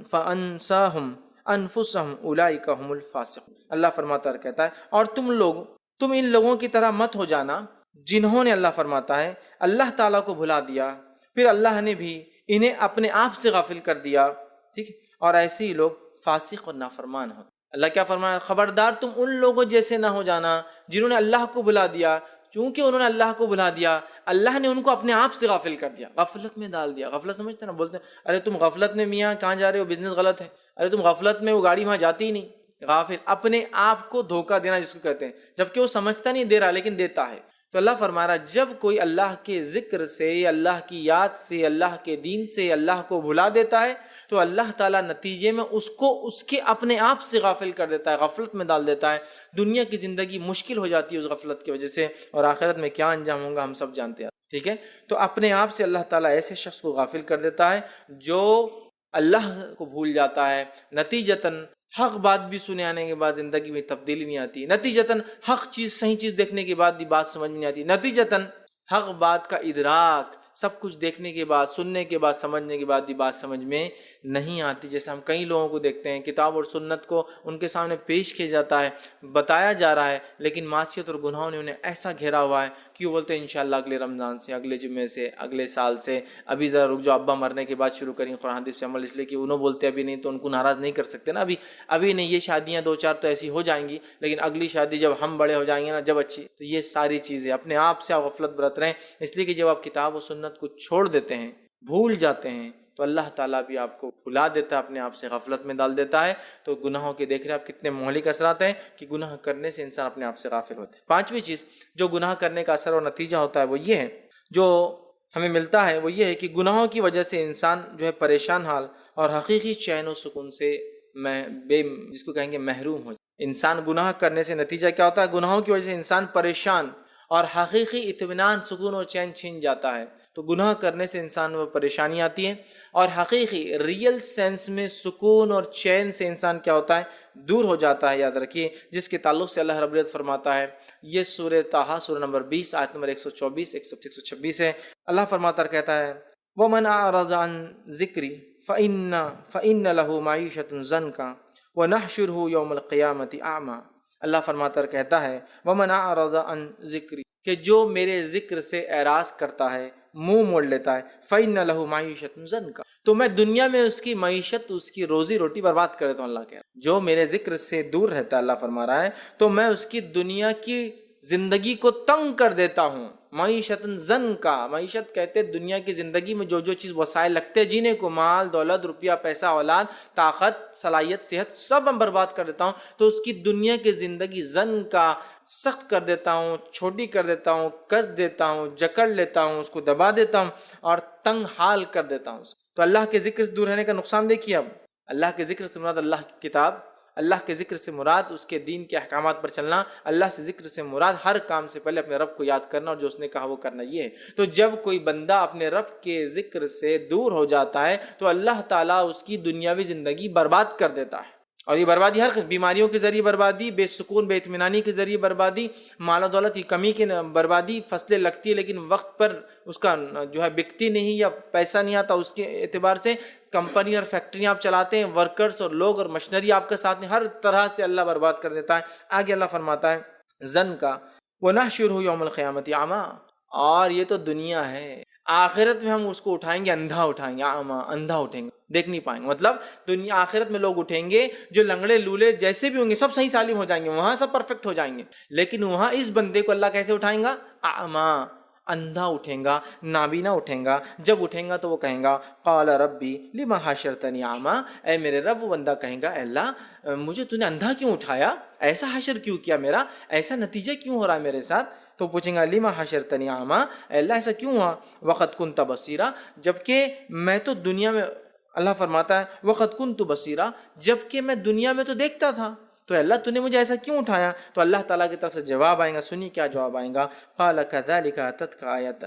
فَأَنسَاهُمْ أَنفُسَهُمْ أُولَٰئِكَ هُمُ الْفَاسِقُونَ۔ اللہ فرماتا ہے کہتا ہے اور تم ان لوگوں کی طرح مت ہو جانا جنہوں نے، اللہ فرماتا ہے، اللہ تعالیٰ کو بھلا دیا، پھر اللہ نے بھی انہیں اپنے آپ سے غافل کر دیا، ٹھیک ہے، اور ایسے ہی لوگ فاسق اور نافرمان ہوتے۔ اللہ کیا فرمایا؟ خبردار تم ان لوگوں جیسے نہ ہو جانا جنہوں نے اللہ کو بھلا دیا۔ چونکہ انہوں نے اللہ کو بھلا دیا، اللہ نے ان کو اپنے آپ سے غافل کر دیا، غفلت میں ڈال دیا۔ غفلت سمجھتے نا، بولتے ہیں ارے تم غفلت میں میاں کہاں جا رہے ہو، بزنس غلط ہے، ارے تم غفلت میں وہ گاڑی وہاں جاتی ہی نہیں۔ غافل، اپنے آپ کو دھوکہ دینا جس کو کہتے ہیں، جبکہ وہ سمجھتا نہیں دے رہا لیکن دیتا ہے۔ تو اللہ فرما رہا جب کوئی اللہ کے ذکر سے، اللہ کی یاد سے، اللہ کے دین سے اللہ کو بھلا دیتا ہے تو اللہ تعالیٰ نتیجے میں اس کو اس کے اپنے آپ سے غافل کر دیتا ہے، غفلت میں ڈال دیتا ہے۔ دنیا کی زندگی مشکل ہو جاتی ہے اس غفلت کی وجہ سے، اور آخرت میں کیا انجام ہوگا ہم سب جانتے ہیں، ٹھیک ہے۔ تو اپنے آپ سے اللہ تعالیٰ ایسے شخص کو غافل کر دیتا ہے جو اللہ کو بھول جاتا ہے، نتیجتاً حق بات بھی سنے آنے کے بعد زندگی میں تبدیلی نہیں آتی، نتیجتاً حق چیز، صحیح چیز دیکھنے کے بعد بھی بات سمجھ میں نہیں آتی، نتیجتاً حق بات کا ادراک، سب کچھ دیکھنے کے بعد، سننے کے بعد، سمجھنے کے بعد بھی بات سمجھ میں نہیں آتی۔ جیسے ہم کئی لوگوں کو دیکھتے ہیں کتاب اور سنت کو ان کے سامنے پیش کیا جاتا ہے، بتایا جا رہا ہے، لیکن معصیت اور گناہوں نے انہیں ایسا گھیرا ہوا ہے کہ وہ بولتے ہیں انشاءاللہ اگلے رمضان سے، اگلے جمعے سے، اگلے سال سے، ابھی ذرا رک جو ابا مرنے کے بعد شروع کریں قرآن حدیث سے عمل، اس لیے کہ انہوں بولتے ابھی نہیں تو ان کو ناراض نہیں کر سکتے نا، ابھی نہیں، یہ شادیاں 2-4 تو ایسی ہو جائیں گی، لیکن اگلی شادی جب ہم بڑے ہو جائیں گے نا، جب اچھی۔ تو یہ ساری چیزیں اپنے آپ سے آپ غفلت برت رہے ہیں، اس لیے کہ جب آپ کتاب و سنت کو چھوڑ دیتے ہیں، بھول جاتے ہیں، تو اللہ تعالیٰ بھی آپ کو بھلا دیتا ہے، اپنے آپ سے غفلت میں ڈال دیتا ہے۔ تو گناہوں کے دیکھ رہے ہیں آپ کتنے مہلک اثرات ہیں کہ گناہ کرنے سے انسان اپنے آپ سے غافل ہوتا ہے۔ پانچویں چیز جو گناہ کرنے کا اثر اور نتیجہ ہوتا ہے وہ یہ ہے، جو ہمیں ملتا ہے وہ یہ ہے کہ گناہوں کی وجہ سے انسان جو ہے پریشان حال اور حقیقی چین و سکون سے جس کو کہیں گے محروم ہو جائے۔ انسان گناہ کرنے سے نتیجہ کیا ہوتا ہے؟ گناہوں کی وجہ سے انسان پریشان اور حقیقی اطمینان، سکون اور چین چھین جاتا ہے۔ تو گناہ کرنے سے انسان میں پریشانی آتی ہے، اور حقیقی ریئل سینس میں سکون اور چین سے انسان کیا ہوتا ہے، دور ہو جاتا ہے۔ یاد رکھیے، جس کے تعلق سے اللہ رب العزت فرماتا ہے، یہ سورہ طٰہٰ سورہ نمبر 20 آیت نمبر 124 126 ہے۔ اللہ فرماتا کہتا ہے وَمَنْ أَعْرَضَ عَنْ ذِكْرِي فَإِنَّ لَهُ مَعِيشَةً ضَنْكًا وَنَحْشُرُهُ يَوْمَ الْقِيَامَةِ أَعْمَىٰ۔ اللہ فرماتا کہتا ہے وَمَنْ أَعْرَضَ عَنْ ذِكْرِي، کہ جو میرے ذکر سے اعراض کرتا ہے، منہ موڑ لیتا ہے، فَإِنَّ لَهُ مَعِيشَةً ضَنْكًا، تو میں دنیا میں اس کی معیشت، اس کی روزی روٹی برباد کر دیتا ہوں۔ اللہ کہہ رہا ہے جو میرے ذکر سے دور رہتا ہے، اللہ فرما رہا ہے، تو میں اس کی دنیا کی زندگی کو تنگ کر دیتا ہوں۔ معیشت ضنکا، معیشت کہتے ہیں دنیا کی زندگی میں جو چیز وسائل لگتے ہیں جینے کو، مال دولت روپیہ پیسہ اولاد طاقت صلاحیت صحت، سب ہم برباد کر دیتا ہوں، تو اس کی دنیا کی زندگی ضنکا، سخت کر دیتا ہوں، چھوٹی کر دیتا ہوں، کس دیتا ہوں، جکڑ لیتا ہوں، اس کو دبا دیتا ہوں اور تنگ حال کر دیتا ہوں۔ تو اللہ کے ذکر سے دور رہنے کا نقصان دیکھیے۔ اب اللہ کے ذکر سے مراد اللہ کی کتاب، اللہ کے ذکر سے مراد اس کے دین کے احکامات پر چلنا، اللہ سے ذکر سے مراد ہر کام سے پہلے اپنے رب کو یاد کرنا اور جو اس نے کہا وہ کرنا، یہ ہے۔ تو جب کوئی بندہ اپنے رب کے ذکر سے دور ہو جاتا ہے تو اللہ تعالیٰ اس کی دنیاوی زندگی برباد کر دیتا ہے، اور یہ بربادی ہر بیماریوں کے ذریعے بربادی، بے سکون بے اطمینانی کے ذریعے بربادی، مال و دولت کی کمی کی بربادی، فصلیں لگتی ہے لیکن وقت پر اس کا جو ہے بکتی نہیں یا پیسہ نہیں آتا، اس کے اعتبار سے کمپنی اور فیکٹریاں آپ چلاتے ہیں، ورکرز اور لوگ اور مشنری آپ کے ساتھ ہیں، ہر طرح سے اللہ برباد کر دیتا ہے۔ آگے اللہ فرماتا ہے زن کا وَنَحْشُرُهُ يَوْمَ الْقِيَامَةِ أَعْمَىٰ، اور یہ تو دنیا ہے، آخرت میں ہم اس کو اٹھائیں گے، اندھا اٹھائیں گے، اندھا اٹھیں گے، دیکھ نہیں پائیں گے۔ مطلب دنیا آخرت میں لوگ اٹھیں گے جو لنگڑے لولے جیسے بھی ہوں گے، سب صحیح سالم ہو جائیں گے، وہاں سب پرفیکٹ ہو جائیں گے، لیکن وہاں اس بندے کو اللہ کیسے اٹھائیں گا؟ اعمیٰ، اندھا اٹھیں گا، نابینا اٹھیں گا۔ جب اٹھیں گا تو وہ کہیں گا قال ربی لما حشرتنی اعمیٰ، اے میرے رب، وہ بندہ کہیں گا اے اللہ مجھے تو نے اندھا کیوں اٹھایا، ایسا حشر کیوں کیا، میرا ایسا نتیجہ کیوں ہو رہا ہے میرے ساتھ؟ تو پوچھیں گا لما حشرتنی اعمیٰ، اے اللہ ایسا کیوں ہوا، وقد کنت بصیرا، جبکہ میں تو دنیا میں، اللہ فرماتا ہے وقد کنت بصیرا، جبکہ میں دنیا میں تو دیکھتا تھا، تو اللہ تو نے مجھے ایسا کیوں اٹھایا؟ تو اللہ تعالیٰ کی طرف سے جواب آئے گا، سنی کیا جواب آئے گا، قال كذلك اتتك آیات،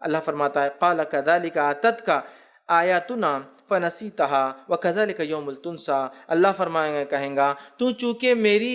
اللہ فرماتا ہے قال كذلك اتتك آیاتنا فنسیتها وكذلك یوم تنسیٰ، اللہ فرمائیں گا، کہیں گا تو چونکہ میری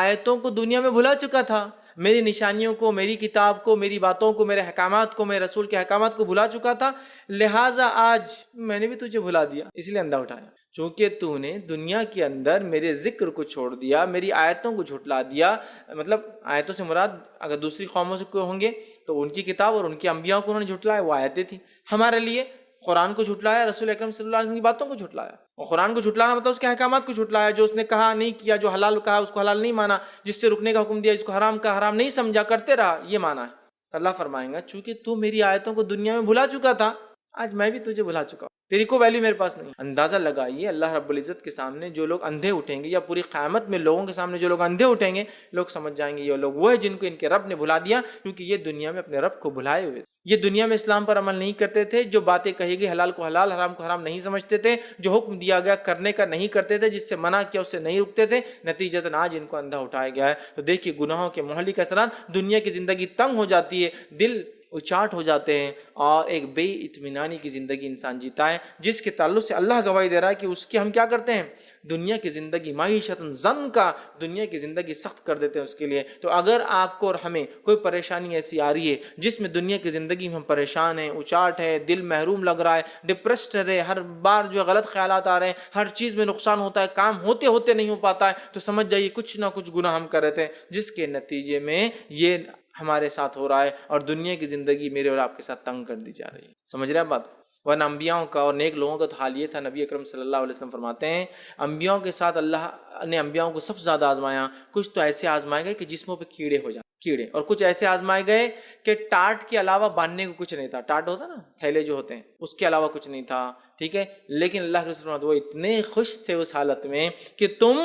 آیتوں کو دنیا میں بھلا چکا تھا، میری نشانیوں کو، میری کتاب کو، میری باتوں کو، میرے احکامات کو، میرے رسول کے احکامات کو بھلا چکا تھا، لہٰذا آج میں نے بھی تجھے بھلا دیا، اس لیے اندھا اٹھایا، چونکہ تو نے دنیا کے اندر میرے ذکر کو چھوڑ دیا، میری آیتوں کو جھٹلا دیا۔ مطلب آیتوں سے مراد اگر دوسری قوموں سے کوئی ہوں گے تو ان کی کتاب اور ان کے انبیاء کو انہوں نے جھٹلایا، وہ آیتیں تھیں۔ ہمارے لیے قرآن کو جھٹلایا، رسول اکرم صلی اللہ علیہ وسلم کی باتوں کو جھٹلایا، اور قرآن کو جھٹلانا مطلب اس کے احکامات کو جھٹلایا، جو اس نے کہا نہیں کیا، جو حلال کہا اس کو حلال نہیں مانا، جس سے رکنے کا حکم دیا اس کو حرام کا حرام نہیں سمجھا، کرتے رہا، یہ مانا ہے۔ اللہ فرمائیں گا چونکہ تو میری آیتوں کو دنیا میں بھلا چکا تھا، آج میں بھی تجھے بھلا چکا ہوں، تیری کو ویلیو میرے پاس نہیں۔ اندازہ لگائیے اللہ رب العزت کے سامنے جو لوگ اندھے اٹھیں گے، یا پوری قیامت میں لوگوں کے سامنے جو لوگ اندھے اٹھیں گے، لوگ سمجھ جائیں گے یہ لوگ وہ ہیں جن کو ان کے رب نے بھلا دیا، کیونکہ یہ دنیا میں اپنے رب کو بھلائے ہوئے، یہ دنیا میں اسلام پر عمل نہیں کرتے تھے، جو باتیں کہی گئی حلال کو حلال حرام کو حرام نہیں سمجھتے تھے، جو حکم دیا گیا کرنے کا نہیں کرتے تھے، جس سے منع کیا اس سے نہیں رکتے تھے، نتیجتاً آج ان کو اندھا اٹھایا گیا ہے۔ تو دیکھیے گناہوں کے مہلک اثرات، دنیا کی زندگی تنگ ہو جاتی ہے، دل اچاٹ ہو جاتے ہیں، اور ایک بے اطمینانی کی زندگی انسان جیتا ہے، جس کے تعلق سے اللہ گواہی دے رہا ہے کہ اس کی ہم کیا کرتے ہیں، دنیا کی زندگی معیشت ضنکا، دنیا کی زندگی سخت کر دیتے ہیں اس کے لیے۔ تو اگر آپ کو اور ہمیں کوئی پریشانی ایسی آ رہی ہے جس میں دنیا کی زندگی میں ہم پریشان ہیں، اچاٹ ہے، دل محروم لگ رہا ہے، ڈپریسڈ ہے، ہر بار جو غلط خیالات آ رہے ہیں، ہر چیز میں نقصان ہوتا ہے، کام ہوتے ہوتے نہیں ہو پاتا ہے، تو سمجھ جائیے کچھ نہ کچھ گناہ ہم کر رہے تھے، جس کے نتیجے میں یہ ہمارے ساتھ ہو رہا ہے، اور دنیا کی زندگی میرے اور آپ کے ساتھ تنگ کر دی جا رہی ہے۔ سمجھ رہے ہیں بات کو؟ ورنہ انبیاءوں کا اور نیک لوگوں کا تو حال یہ تھا، نبی اکرم صلی اللہ علیہ وسلم فرماتے ہیں انبیاءوں کے ساتھ اللہ نے انبیاءوں کو سب سے زیادہ آزمایا، کچھ تو ایسے آزمائے گئے کہ جسموں پہ کیڑے ہو جائیں، کیڑے، اور کچھ ایسے آزمائے گئے کہ ٹاٹ کے علاوہ باندھنے کو کچھ نہیں تھا، ٹاٹ ہوتا نا تھیلے جو ہوتے ہیں، اس کے علاوہ کچھ نہیں تھا، ٹھیک ہے، لیکن اللہ کے رسول وہ اتنے خوش تھے اس حالت میں کہ تم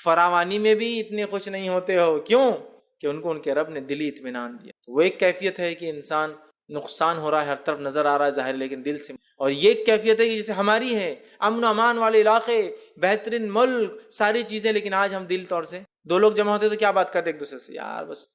فراوانی میں بھی اتنے خوش نہیں ہوتے ہو، کیوں؟ کہ ان کو ان کے رب نے دلی اطمینان دیا۔ وہ ایک کیفیت ہے کہ انسان نقصان ہو رہا ہے، ہر طرف نظر آ رہا ہے ظاہر، لیکن دل سے، اور یہ ایک کیفیت ہے کہ جیسے ہماری ہے، امن و امان والے علاقے، بہترین ملک، ساری چیزیں، لیکن آج ہم دل طور سے دو لوگ جمع ہوتے تو کیا بات کرتے ایک دوسرے سے، یار بس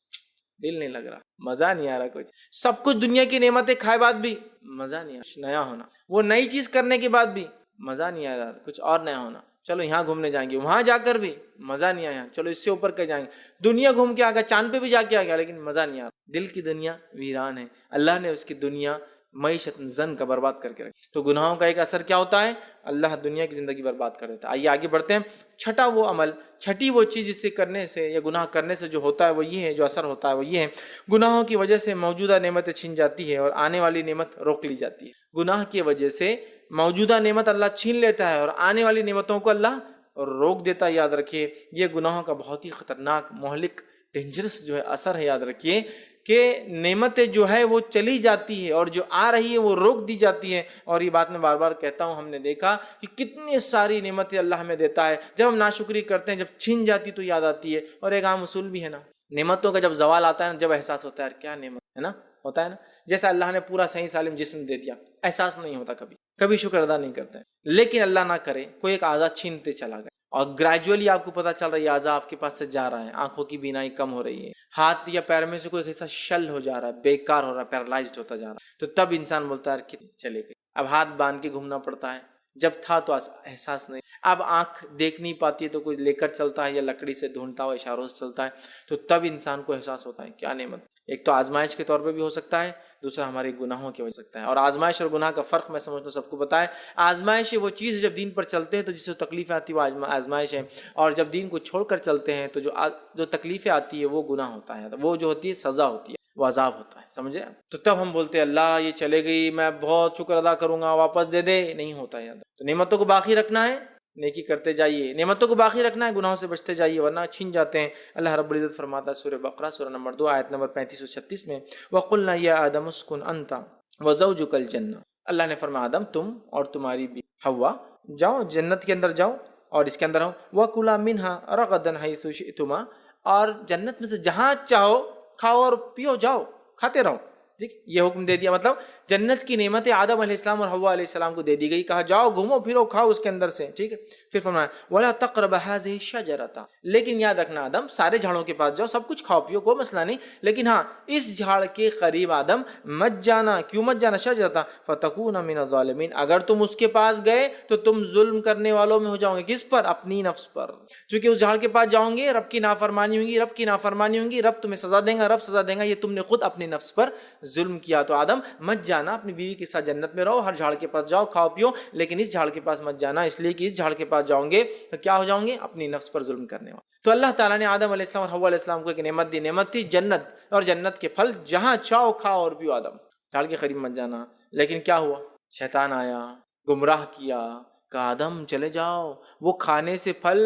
دل نہیں لگ رہا، مزہ نہیں آ رہا کچھ. سب کچھ دنیا کی نعمتیں کھائے بعد بھی مزہ نہیں آ رہا. نیا ہونا، وہ نئی چیز کرنے کے بعد بھی مزہ نہیں آ رہا، کچھ اور نیا ہونا. چلو یہاں گھومنے جائیں گے، وہاں جا کر بھی مزہ نہیں آیا، چلو اس سے اوپر کے جائیں گے، دنیا گھوم کے آ گیا، چاند پہ بھی جا کے آ گیا، لیکن مزہ نہیں آ رہا. دل کی دنیا ویران ہے، اللہ نے اس کی دنیا معیشت زن کا برباد کر کے رکھی. تو گناہوں کا ایک اثر کیا ہوتا ہے؟ اللہ دنیا کی زندگی برباد کر دیتا ہے. آئیے آگے بڑھتے ہیں. چھٹا وہ عمل، چھٹی وہ چیز جس سے کرنے سے یا گناہ کرنے سے جو ہوتا ہے وہ یہ ہے، جو اثر ہوتا ہے وہ یہ ہے، گناہوں کی وجہ سے موجودہ نعمتیں چھن جاتی ہے اور آنے والی نعمت روک لی جاتی ہے. گناہ کی وجہ سے موجودہ نعمت اللہ چھین لیتا ہے اور آنے والی نعمتوں کو اللہ روک دیتا ہے. یاد رکھیے یہ گناہوں کا بہت ہی خطرناک، مہلک، ڈینجرس جو ہے اثر ہے. یاد رکھیے کہ نعمتیں جو ہے وہ چلی جاتی ہے اور جو آ رہی ہے وہ روک دی جاتی ہے. اور یہ بات میں بار بار کہتا ہوں، ہم نے دیکھا کہ کتنی ساری نعمتیں اللہ ہمیں دیتا ہے، جب ہم ناشکری کرتے ہیں، جب چھن جاتی تو یاد آتی ہے. اور ایک عام اصول بھی ہے نا، نعمتوں کا جب زوال آتا ہے نا، جب احساس ہوتا ہے یار کیا نعمت ہے نا، ہوتا ہے نا. جیسا اللہ نے پورا صحیح سالم جسم دے دیا، احساس نہیں ہوتا، کبھی شکر ادا نہیں کرتے. لیکن اللہ نہ کرے کوئی ایک اعضا چھینتے چلا گیا اور گریجولی آپ کو پتا چل رہا ہے یہ اعضا آپ کے پاس سے جا رہا ہے، آنکھوں کی بینائی کم ہو رہی ہے، ہاتھ یا پیر میں سے کوئی حصہ شل ہو جا رہا ہے، بیکار ہو رہا ہے، پیرالائزڈ ہوتا جا رہا ہے، تو تب انسان بولتا ہے کہ چلے گئے. اب ہاتھ باندھ کے گھومنا پڑتا ہے، جب تھا تو احساس نہیں. اب آنکھ دیکھ نہیں پاتی ہے تو کوئی لے کر چلتا ہے یا لکڑی سے ڈھونڈتا ہوا اشاروں سے چلتا ہے، تو تب انسان کو احساس ہوتا ہے کیا نعمت. ایک تو آزمائش کے طور پہ بھی ہو سکتا ہے، دوسرا ہمارے گناہوں کی وجہ سے سکتا ہے. اور آزمائش اور گناہ کا فرق میں سمجھتا ہوں سب کو پتا ہے. آزمائش وہ چیز جب دین پر چلتے ہیں تو جس سے تکلیفیں آتی ہے وہ آزمائش ہے، اور جب دین کو چھوڑ کر چلتے ہیں تو جو تکلیفیں آتی ہے وہ گناہ ہوتا ہے، وہ جو ہوتی ہے سزا ہوتی ہے، وہ عذاب ہوتا ہے. سمجھے؟ تو تب ہم بولتے ہیں اللہ یہ چلے گئی، میں بہت شکر ادا کروں گا، واپس دے دے. نہیں ہوتا ہے. تو نعمتوں کو باقی رکھنا ہے، نیکی کرتے جائیے، نعمتوں کو باقی رکھنا ہے، گناہوں سے بچتے جائیے ورنہ چھن جاتے ہیں. اللہ رب العزت فرماتا ہے سورہ بقرہ سورہ نمبر 2 آیت نمبر 35 و 36 میں، وَقُلْنَا يَا آدَمُ اسْكُنْ أَنْتَ وَزَوْجُكَ الْجَنَّةَ. اللہ نے فرمایا آدم تم اور تمہاری بھی حوا جاؤ جنت کے اندر جاؤ اور اس کے اندر رہو. وَكُلَا مِنْهَا رَغَدًا حَيْثُ شِئْتُمَا، اور جنت میں سے جہاں چاہو کھاؤ اور پیو، جاؤ کھاتے رہو. ٹھیک، یہ حکم دے دیا. مطلب جنت کی نعمتیں آدم علیہ السلام اور حوا علیہ السلام کو دے دی گئی، کہا جاؤ گھومو پھرو کھاؤ اس کے اندر سے. ٹھیک ہے، پھر فرمایا وَلَا تَقْرَبَ هَٰذِهِ الشَّجَرَةَ، لیکن یاد رکھنا آدم سارے جھاڑوں کے پاس جاؤ، سب کچھ کھاؤ پیو، کوئی مسئلہ نہیں، لیکن ہاں اس جھاڑ کے قریب آدم مت جانا. کیوں مت جانا؟ شجرۃ فتکون من الظالمین، اگر تم اس کے پاس گئے تو تم ظلم کرنے والوں میں ہو جاؤ گے. کس پر؟ اپنی نفس پر. چونکہ اس جھاڑ کے پاس جاؤں گے رب کی نافرمانی ہوگی، رب کی نافرمانی ہوگی، رب تمہیں سزا دیں گا، رب سزا دیں گا، یہ تم نے خود اپنی نفس پر ظلم کیا. تو آدم مت جانا، اپنی بیوی کے ساتھ جنت میں رہو، ہر جھاڑ کے پاس جاؤ کھاؤ پیو، لیکن اس جھاڑ کے پاس مت جانا، اس لیے کہ اس جھاڑ کے پاس جاؤں گے تو کیا ہو جاؤں گے؟ اپنی نفس پر ظلم کرنے والے. تو اللہ تعالیٰ نے آدم علیہ السلام اور حوا علیہ السلام کو ایک نعمت دی، نعمت تھی جنت، اور جنت کے پھل جہاں چاہو کھاؤ اور پیو. آدم جھاڑ کے قریب مت جانا. لیکن کیا ہوا؟ شیطان آیا، گمراہ کیا، کہا آدم چلے جاؤ، وہ کھانے سے پھل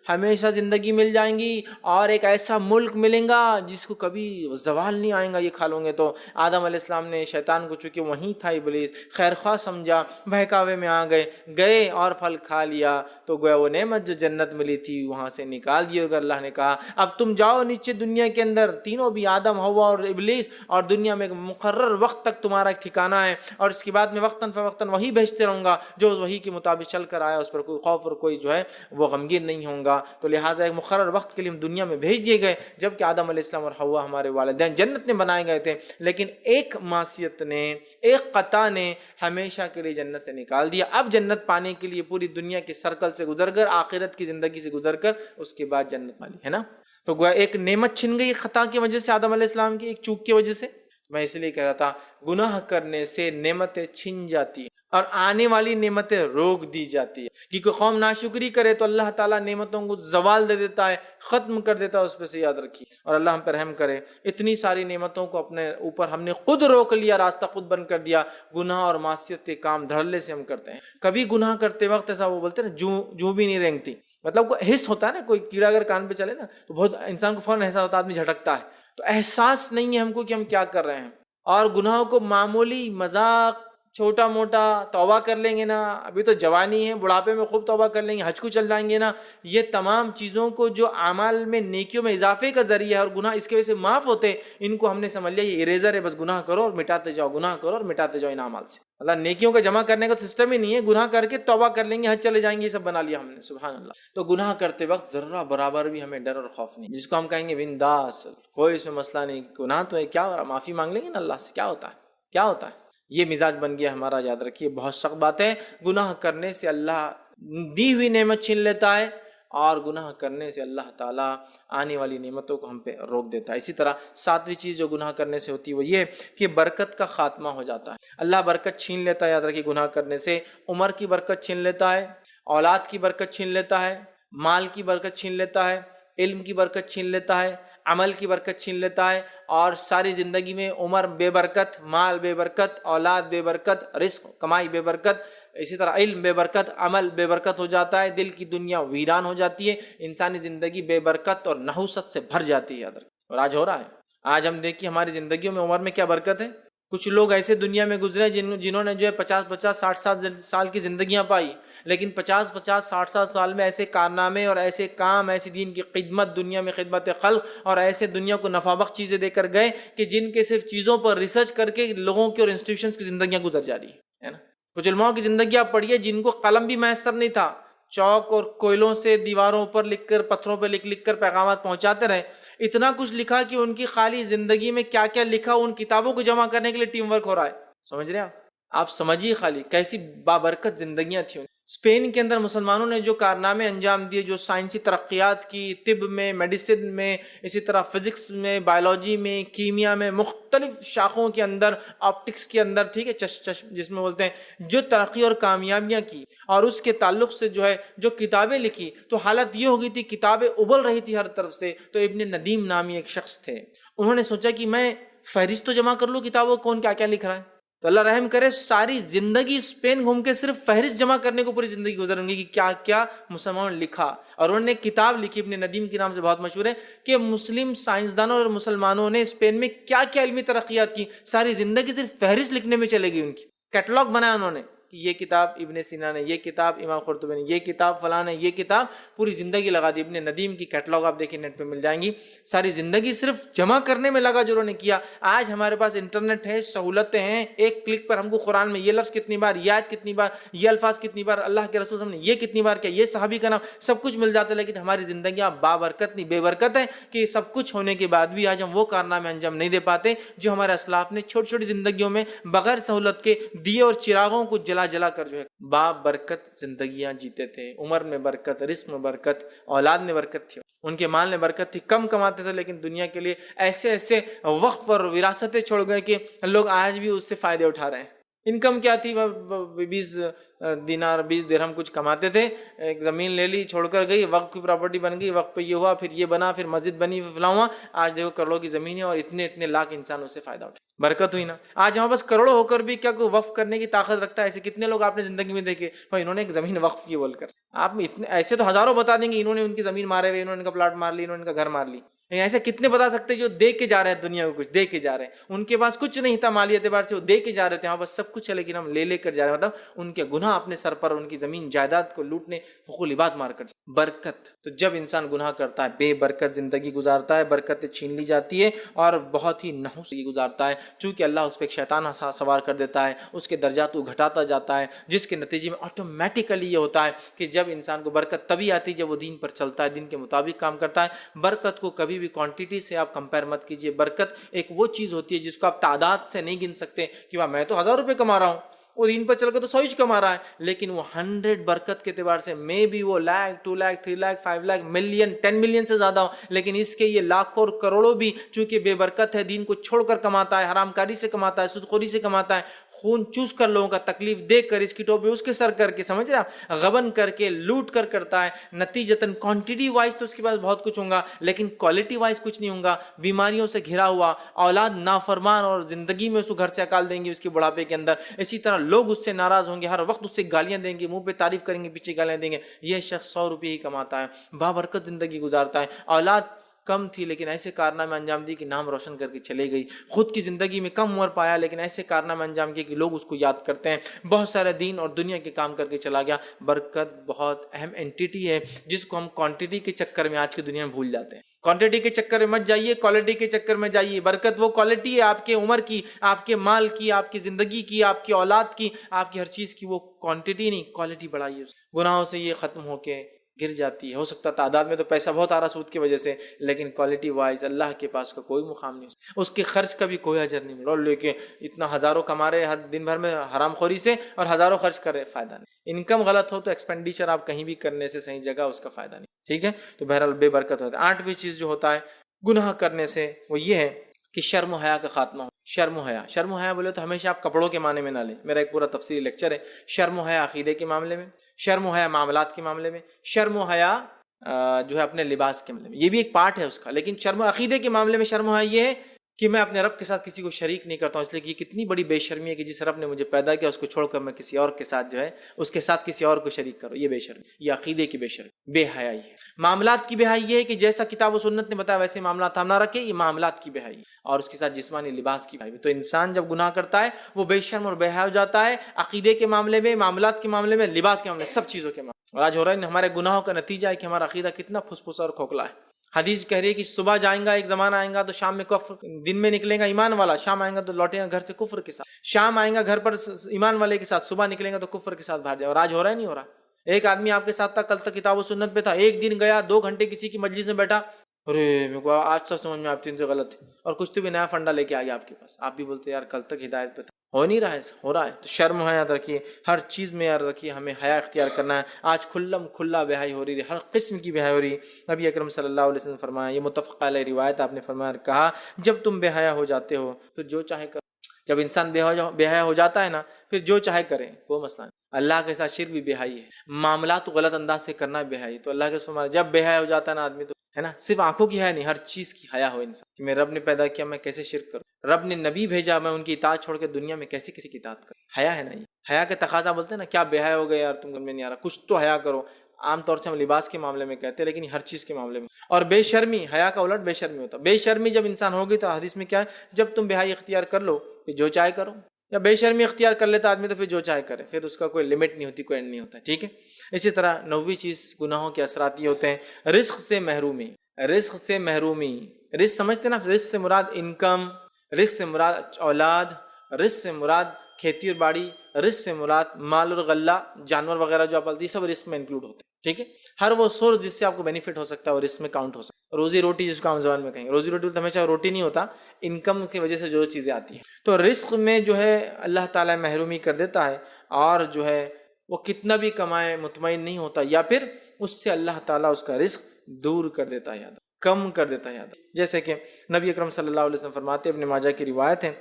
ہمیشہ زندگی مل جائیں گی اور ایک ایسا ملک ملیں گا جس کو کبھی زوال نہیں آئیں گا یہ کھا لوں گے. تو آدم علیہ السلام نے شیطان کو، چونکہ وہیں تھا ابلیس، خیر خواہ سمجھا، بہکاوے میں آ گئے اور پھل کھا لیا. تو گویا وہ نعمت جو جنت ملی تھی وہاں سے نکال دی. اگر اللہ نے کہا اب تم جاؤ نیچے دنیا کے اندر، تینوں بھی آدم حوا اور ابلیس، اور دنیا میں ایک مقرر وقت تک تمہارا ایک ٹھکانہ ہے، اور اس کے بعد میں وقتاً فوقتاً وہی بھیجتے رہوں گا، جو وہی کے مطابق چل کر آیا اس پر کوئی خوف اور کوئی جو ہے وہ غمگین نہیں ہوں گا. تو لہٰذا ایک مقرر وقت کے لیے ہم دنیا میں بھیج دیے گئے، جبکہ آدم علیہ السلام اور حوا ہمارے والدین جنت میں بنائے گئے تھے، لیکن ایک معصیت نے، ایک خطا نے ہمیشہ کے لیے جنت سے نکال دیا. اب جنت پانے کے لیے پوری دنیا کے سرکل سے گزر کر، آخرت کی زندگی سے گزر کر اس کے بعد جنت پالی ہے نا. تو گویا ایک نعمت چھن گئی خطا کی وجہ سے، آدم علیہ السلام کی ایک چوک کی وجہ سے. میں اس لیے کہہ رہا تھا گناہ کرنے سے نعمتیں چھن جاتی ہیں اور آنے والی نعمتیں روک دی جاتی ہے. کیونکہ قوم ناشکری کرے تو اللہ تعالیٰ نعمتوں کو زوال دے دیتا ہے، ختم کر دیتا ہے. اس پہ سے یاد رکھیے، اور اللہ ہم پر رحم کرے. اتنی ساری نعمتوں کو اپنے اوپر ہم نے خود روک لیا، راستہ خود بند کر دیا. گناہ اور معصیت کے کام دھڑلے سے ہم کرتے ہیں. کبھی گناہ کرتے وقت ایسا وہ بولتے ہیں نا، جو بھی نہیں رینگتی، مطلب کوئی حس ہوتا ہے نا، کوئی کیڑا اگر کان پہ چلے نا تو بہت انسان کو فوراً احساس ہوتا ہے، آدمی جھٹکتا ہے. تو احساس نہیں ہے ہم کو کہ ہم کیا کر رہے ہیں، اور گناہوں کو معمولی مذاق چھوٹا موٹا توبہ کر لیں گے نا، ابھی تو جوانی ہے، بڑھاپے میں خوب توبہ کر لیں گے، حج کو چل جائیں گے نا، یہ تمام چیزوں کو جو اعمال میں نیکیوں میں اضافے کا ذریعہ ہے اور گناہ اس کی وجہ سے معاف ہوتے ہیں، ان کو ہم نے سمجھ لیا یہ اریزر ہے، بس گناہ کرو اور مٹاتے جاؤ، گناہ کرو اور مٹاتے جاؤ ان اعمال سے۔ اللہ نیکیوں کا جمع کرنے کا سسٹم ہی نہیں ہے، گناہ کر کے توبہ کر لیں گے، حج چلے جائیں گے، یہ سب بنا لیا ہم نے، سبحان اللہ۔ تو گناہ کرتے وقت ذرہ برابر بھی ہمیں ڈر اور خوف نہیں، جس کو ہم کہیں گے بنداس، کوئی اس میں مسئلہ نہیں، گناہ تو ہے، کیا ہو رہا، معافی مانگ لیں گے نا اللہ سے، کیا ہوتا ہے، کیا ہوتا ہے۔ یہ مزاج بن گیا ہمارا، یاد رکھیے، بہت سخت بات ہے۔ گناہ کرنے سے اللہ دی ہوئی نعمت چھین لیتا ہے، اور گناہ کرنے سے اللہ تعالیٰ آنے والی نعمتوں کو ہم پہ روک دیتا ہے۔ اسی طرح ساتویں چیز جو گناہ کرنے سے ہوتی ہے وہ یہ کہ برکت کا خاتمہ ہو جاتا ہے، اللہ برکت چھین لیتا ہے۔ یاد رکھیے گناہ کرنے سے عمر کی برکت چھین لیتا ہے، اولاد کی برکت چھین لیتا ہے، مال کی برکت چھین لیتا ہے، علم کی برکت چھین لیتا ہے، عمل کی برکت چھین لیتا ہے، اور ساری زندگی میں عمر بے برکت، مال بے برکت، اولاد بے برکت، رزق کمائی بے برکت، اسی طرح علم بے برکت، عمل بے برکت ہو جاتا ہے، دل کی دنیا ویران ہو جاتی ہے، انسانی زندگی بے برکت اور نحوست سے بھر جاتی ہے۔ یاد رکھیں، اور آج ہو رہا ہے، آج ہم دیکھیے ہماری زندگیوں میں عمر میں کیا برکت ہے۔ کچھ لوگ ایسے دنیا میں گزرے جنہوں نے جو ہے 50-60 سال کی زندگیاں پائی، لیکن 50-60 سال میں ایسے کارنامے اور ایسے کام، ایسی دین کی خدمت، دنیا میں خدمت خلق اور ایسے دنیا کو نفع بخش چیزیں دے کر گئے کہ جن کے صرف چیزوں پر ریسرچ کر کے لوگوں کی اور انسٹیٹیوشنز کی زندگیاں گزر جا رہی ہے نا۔ کچھ علماء کی زندگی آپ پڑھیے جن کو قلم بھی میسر نہیں تھا، چوک اور کوئلوں سے دیواروں پر لکھ کر، پتھروں پہ لکھ کر پیغامات پہنچاتے رہے۔ اتنا کچھ لکھا کہ ان کی خالی زندگی میں کیا کیا لکھا، ان کتابوں کو جمع کرنے کے لیے ٹیم ورک ہو رہا ہے۔ سمجھ رہے ہیں آپ سمجھیے خالی کیسی بابرکت زندگیاں تھیں۔ اسپین کے اندر مسلمانوں نے جو کارنامے انجام دیے، جو سائنسی ترقیات کی، طب میں، میڈیسن میں، اسی طرح فزکس میں، بایولوجی میں، کیمیا میں، مختلف شاخوں کے اندر، آپٹکس کے اندر، ٹھیک ہے، جس میں بولتے ہیں، جو ترقی اور کامیابیاں کی اور اس کے تعلق سے جو ہے جو کتابیں لکھی، تو حالت یہ ہو گئی تھی، کتابیں ابل رہی تھی ہر طرف سے۔ تو ابن ندیم نامی ایک شخص تھے، انہوں نے سوچا کہ میں فہرست تو جمع کر لوں کتابوں، کون کیا کیا لکھ رہا ہے۔ تو اللہ رحم کرے، ساری زندگی اسپین گھوم کے صرف فہرست جمع کرنے کو پوری زندگی گزریں گی کہ کیا کیا مسلمانوں نے لکھا۔ اور انہوں نے ایک کتاب لکھی، ابن ندیم کے نام سے بہت مشہور ہے، کہ مسلم سائنسدانوں اور مسلمانوں نے اسپین میں کیا کیا علمی ترقیات کی، ساری زندگی صرف فہرست لکھنے میں چلے گی، ان کی کیٹلاگ بنایا انہوں نے کہ یہ کتاب ابن سینا نے، یہ کتاب امام قرطبی نے، یہ کتاب فلاں نے، یہ کتاب، پوری زندگی لگا دی۔ ابن ندیم کی کیٹلاگ آپ دیکھیں، نیٹ پہ مل جائیں گی، ساری زندگی صرف جمع کرنے میں لگا جو انہوں نے کیا۔ آج ہمارے پاس انٹرنیٹ ہے، سہولتیں ہیں، ایک کلک پر ہم کو قرآن میں یہ لفظ کتنی بار، یہ آیت کتنی بار، یہ الفاظ کتنی بار، اللہ کے رسول صلی اللہ علیہ وسلم نے یہ کتنی بار کیا، یہ صحابی کا نام، سب کچھ مل جاتا ہے۔ لیکن ہماری زندگیاں بابرکت نہیں، بے برکت ہے کہ سب کچھ ہونے کے بعد بھی آج ہم وہ کارنامے انجام نہیں دے پاتے جو ہمارے اسلاف نے چھوٹی چھوٹی زندگیوں میں بغیر سہولت کے دیے اور چراغوں کو جلا جلا کر جو ہے برکت زندگیاں جیتے تھے۔ عمر میں برکت، رزق میں برکت، اولاد میں برکت تھی، ان کے مال میں برکت تھی، کم کماتے تھے لیکن دنیا کے لیے ایسے ایسے وقت پر وراثتیں چھوڑ گئے کہ لوگ آج بھی اس سے فائدے اٹھا رہے ہیں۔ انکم کیا تھی، 20 دینار 20 درہم کچھ کماتے تھے، ایک زمین لے لی چھوڑ کر گئی، وقت کی پراپرٹی بن گئی، وقت پہ یہ ہوا، پھر یہ بنا، پھر مسجد بنی، پھر فلاں ہوا، آج دیکھو کروڑوں کی زمین ہے اور اتنے لاکھ انسان اس سے فائدہ اٹھا، برکت ہوئی نا۔ آج ہمارے پاس کروڑوں ہو کر بھی کیا کوئی وقف کرنے کی طاقت رکھتا ہے؟ ایسے کتنے لوگ آپ نے زندگی میں دیکھے بھائی انہوں نے ایک زمین وقف کی بول کر، آپ اتنے ایسے تو ہزاروں بتا دیں گے، انہوں نے ان کی زمین مارے ہوئے، انہوں نے ان کا پلاٹ مار لی، انہوں نے ان کا گھر مار لی، ایسے کتنے بتا سکتے جو دے کے جا رہے ہیں دنیا کو، کچھ دے کے جا رہے ہیں، ان کے پاس کچھ نہیں تھا مالی اعتبار سے، وہ دے کے جا رہے تھے، ہاں بس سب کچھ ہے لیکن ہم لے کر جا رہے ہیں، مطلب ان کے گناہ اپنے سر پر، ان کی زمین جائیداد کو لوٹنے، حقوق العباد مار کر۔ برکت تو جب انسان گناہ کرتا ہے بے برکت زندگی گزارتا ہے، برکت چھین لی جاتی ہے اور بہت ہی نحوس گزارتا ہے، چونکہ اللہ اس پہ ایک شیطان سوار کر دیتا ہے، اس کے درجات کو گھٹاتا جاتا ہے، جس کے نتیجے میں آٹومیٹیکلی یہ ہوتا ہے کہ جب انسان کو برکت تبھی آتی ہے جب وہ دین پر چلتا ہے، دین کے مطابق کام کرتا ہے۔ برکت کو کبھی بھی کوانٹیٹی سے آپ کمپیئر مت کیجیے، برکت ایک وہ چیز ہوتی ہے جس کو آپ تعداد سے نہیں گن سکتے کہ میں تو 1000 روپے کما رہا ہوں، وہ دین پر چل کے تو 100 ہی کما رہا ہے، لیکن وہ 100 برکت کے اعتبار سے میں بھی وہ لاکھ، 2 لاکھ، 3 لاکھ، 5 لاکھ، ملین، 10 ملین سے زیادہ ہو، لیکن اس کے یہ لاکھوں اور کروڑوں بھی چونکہ بے برکت ہے، دین کو چھوڑ کر کماتا ہے، حرام کاری سے کماتا ہے، سود خوری سے کماتا ہے، خون چوس کر لوگوں کا تکلیف دے کر، اس کی ٹوپی اس کے سر کر کے، سمجھ رہے آپ، غبن کر کے، لوٹ کر کرتا ہے، نتیجتاً کوانٹٹی وائز تو اس کے پاس بہت کچھ ہوگا لیکن کوالٹی وائز کچھ نہیں ہوگا، بیماریوں سے گھرا ہوا، اولاد نافرمان اور زندگی میں اس کو گھر سے اکال دیں گے اس کے بڑھاپے کے اندر، اسی طرح لوگ اس سے ناراض ہوں گے، ہر وقت اس سے گالیاں دیں گے، منہ پہ تعریف کریں گے، پیچھے گالیاں دیں گے۔ یہ شخص 100 روپے ہی کماتا ہے، بابرکت زندگی گزارتا ہے، اولاد کم تھی لیکن ایسے کارنامے انجام دی کہ نام روشن کر کے چلے گئی. خود کی زندگی میں کم عمر پایا لیکن ایسے کارنامے انجام کیے کہ لوگ اس کو یاد کرتے ہیں. بہت سارے دین اور دنیا کے کام کر کے چلا گیا. برکت بہت اہم اینٹیٹی ہے جس کو ہم کوانٹٹی کے چکر میں آج کی دنیا میں بھول جاتے ہیں. کوانٹٹی کے چکر میں مت جائیے, کوالٹی کے چکر میں جائیے. برکت وہ کوالٹی ہے آپ کے عمر کی, آپ کے مال کی, آپ کی زندگی کی, آپ کی اولاد کی, آپ کی ہر چیز کی. وہ کوانٹٹی نہیں, کوالٹی بڑھائیے. گناہوں سے یہ ختم ہو کے گر جاتی ہے. ہو سکتا تعداد میں تو پیسہ بہت آ رہا سود کی وجہ سے, لیکن کوالٹی وائز اللہ کے پاس کا کوئی مقام نہیں. اس کے خرچ کا بھی کوئی اجر نہیں ملا. لے کے اتنا ہزاروں کما رہے ہر دن بھر میں حرام خوری سے اور ہزاروں خرچ کر رہے, فائدہ نہیں. انکم غلط ہو تو ایکسپینڈیچر آپ کہیں بھی کرنے سے صحیح جگہ, اس کا فائدہ نہیں. ٹھیک ہے, تو بہرحال بے برکت ہوتا ہے. 8ویں چیز جو ہوتا ہے گناہ کرنے سے وہ یہ ہے کہ شرم و حیا کا خاتمہ ہو. شرم و حیا, شرم و حیا بولے تو ہمیشہ آپ کپڑوں کے معنی میں نہ لیں. میرا ایک پورا تفصیلی لیکچر ہے. شرم و حیا عقیدے کے معاملے میں, شرم و حیا معاملات کے معاملے میں, شرم و حیا جو ہے اپنے لباس کے معاملے میں, یہ بھی ایک پارٹ ہے اس کا. لیکن شرم و عقیدے کے معاملے میں شرم و حیا یہ ہے کہ میں اپنے رب کے ساتھ کسی کو شریک نہیں کرتا ہوں, اس لیے کہ یہ کتنی بڑی بے شرمی ہے کہ جس رب نے مجھے پیدا کیا اس کو چھوڑ کر میں کسی اور کے ساتھ جو ہے اس کے ساتھ کسی اور کو شریک کروں. یہ بے شرمی, یہ عقیدے کی بے شرمی, بے حیائی ہے. معاملات کی بے حیائی یہ ہے کہ جیسا کتاب و سنت نے بتایا ویسے معاملات ہم نہ رکھیں, یہ معاملات کی بے حیائی. اور اس کے ساتھ جسمانی لباس کی بے حیائی. تو انسان جب گناہ کرتا ہے وہ بے شرم اور بے حیا ہو جاتا ہے, عقیدے کے معاملے میں, معاملات کے معاملے میں, لباس کے معاملے میں, سب چیزوں کے معاملے. اور آج ہو رہا ہے ہمارے گناہوں کا نتیجہ ہے کہ ہمارا عقیدہ کتنا پھس اور کھوکھلا ہے. حدیث کہہ رہی ہے کہ صبح جائیں گا ایک زمانہ آئیں گا تو شام میں کفر, دن میں نکلے گا ایمان والا, شام آئیں گا تو لوٹے گا گھر سے کفر کے ساتھ. شام آئیں گا گھر پر ایمان والے کے ساتھ, صبح نکلیں گا تو کفر کے ساتھ باہر جائے. اور آج ہو رہا ہے نہیں ہو رہا. ایک آدمی آپ کے ساتھ تھا, کل تک کتاب و سنت پہ تھا, ایک دن گیا 2 گھنٹے کسی کی مجلس میں بیٹھا, ارے میرے کو آج سب سمجھ میں آپ تین سے غلط ہے, اور کچھ تو بھی نیا فنڈا لے کے آ گیا آپ کے پاس. آپ بھی بولتے یار کل تک ہدایت پہ تھا. ہو نہیں رہا ہے, ہو رہا ہے. تو شرم ہے یاد رکھیے, ہر چیز میں یاد رکھیے ہمیں حیا اختیار کرنا ہے. آج کھلا بے حیائی ہو رہی ہے, ہر قسم کی بے حیائی ہو رہی ہے. نبی اکرم صلی اللہ علیہ وسلم نے فرمایا, یہ متفق علیہ روایت, آپ نے فرمایا کہا جب تم بے حیا ہو جاتے ہو پھر جو چاہے کرو. جب انسان بے حیا ہو جاتا ہے نا پھر جو چاہے کرے, کوئی مسئلہ نہیں. اللہ کے ساتھ شرک بھی بے حیائی ہے, معاملات غلط انداز سے کرنا بے حیائی. تو اللہ کے فرمایا جب بے حیا ہو جاتا ہے نا آدمی, تو ہے نا, صرف آنکھوں کی حیا نہیں, ہر چیز کی حیا ہو انسان کہ میں رب نے پیدا کیا, میں کیسے شرک کروں. رب نے نبی بھیجا, میں ان کی اطاعت چھوڑ کے دنیا میں کیسے کسی کی اطاعت کروں. حیا ہے نا, یہ حیا کا تقاضا. بولتے ہیں نا کیا بے حیا ہو گئے یار تم میں نہیں آ رہا, کچھ تو حیا کرو. عام طور سے ہم لباس کے معاملے میں کہتے ہیں لیکن ہر چیز کے معاملے میں. اور بے شرمی, حیا کا الٹ بے شرمی ہوتا. بے شرمی جب انسان ہوگی تو حدیث میں کیا ہے, جب تم بے حیائی اختیار کر لو پھر جو چاہے کرو. یا بے شرمی اختیار کر لیتا آدمی تو پھر جو چاہے کرے, پھر اس کا کوئی لمٹ نہیں ہوتی, کوئی اینڈ نہیں ہوتا. ٹھیک ہے. اسی طرح 9ویں چیز گناہوں کے اثرات یہ ہوتے ہیں رزق سے محرومی. رزق سے محرومی, رزق سمجھتے نا, رزق سے مراد انکم, رزق سے مراد اولاد, رزق سے مراد کھیتی اور باڑی, رزق سے مراد مال اور غلہ, جانور وغیرہ جو آپ پالتے ہیں, سب رزق میں انکلوڈ ہوتے ہیں. ٹھیک ہے. ہر وہ سورس جس سے آپ کو بینیفٹ ہو سکتا ہے اور رزق میں کاؤنٹ ہو سکتا ہے. روزی روٹی جس کو عام زبان میں کہیں گے, روزی روٹی تو ہمیشہ روٹی نہیں ہوتا, انکم کی وجہ سے جو چیزیں آتی ہیں. تو رزق میں جو ہے اللہ تعالیٰ محرومی کر دیتا ہے, اور جو ہے وہ کتنا بھی کمائے مطمئن نہیں ہوتا, یا پھر اس سے اللہ تعالیٰ اس کا رزق دور کر دیتا ہے, کم کر دیتا ہے. جیسے کہ نبی اکرم صلی اللہ علیہ وسلم فرماتے, ابن ماجہ کی روایت ہے,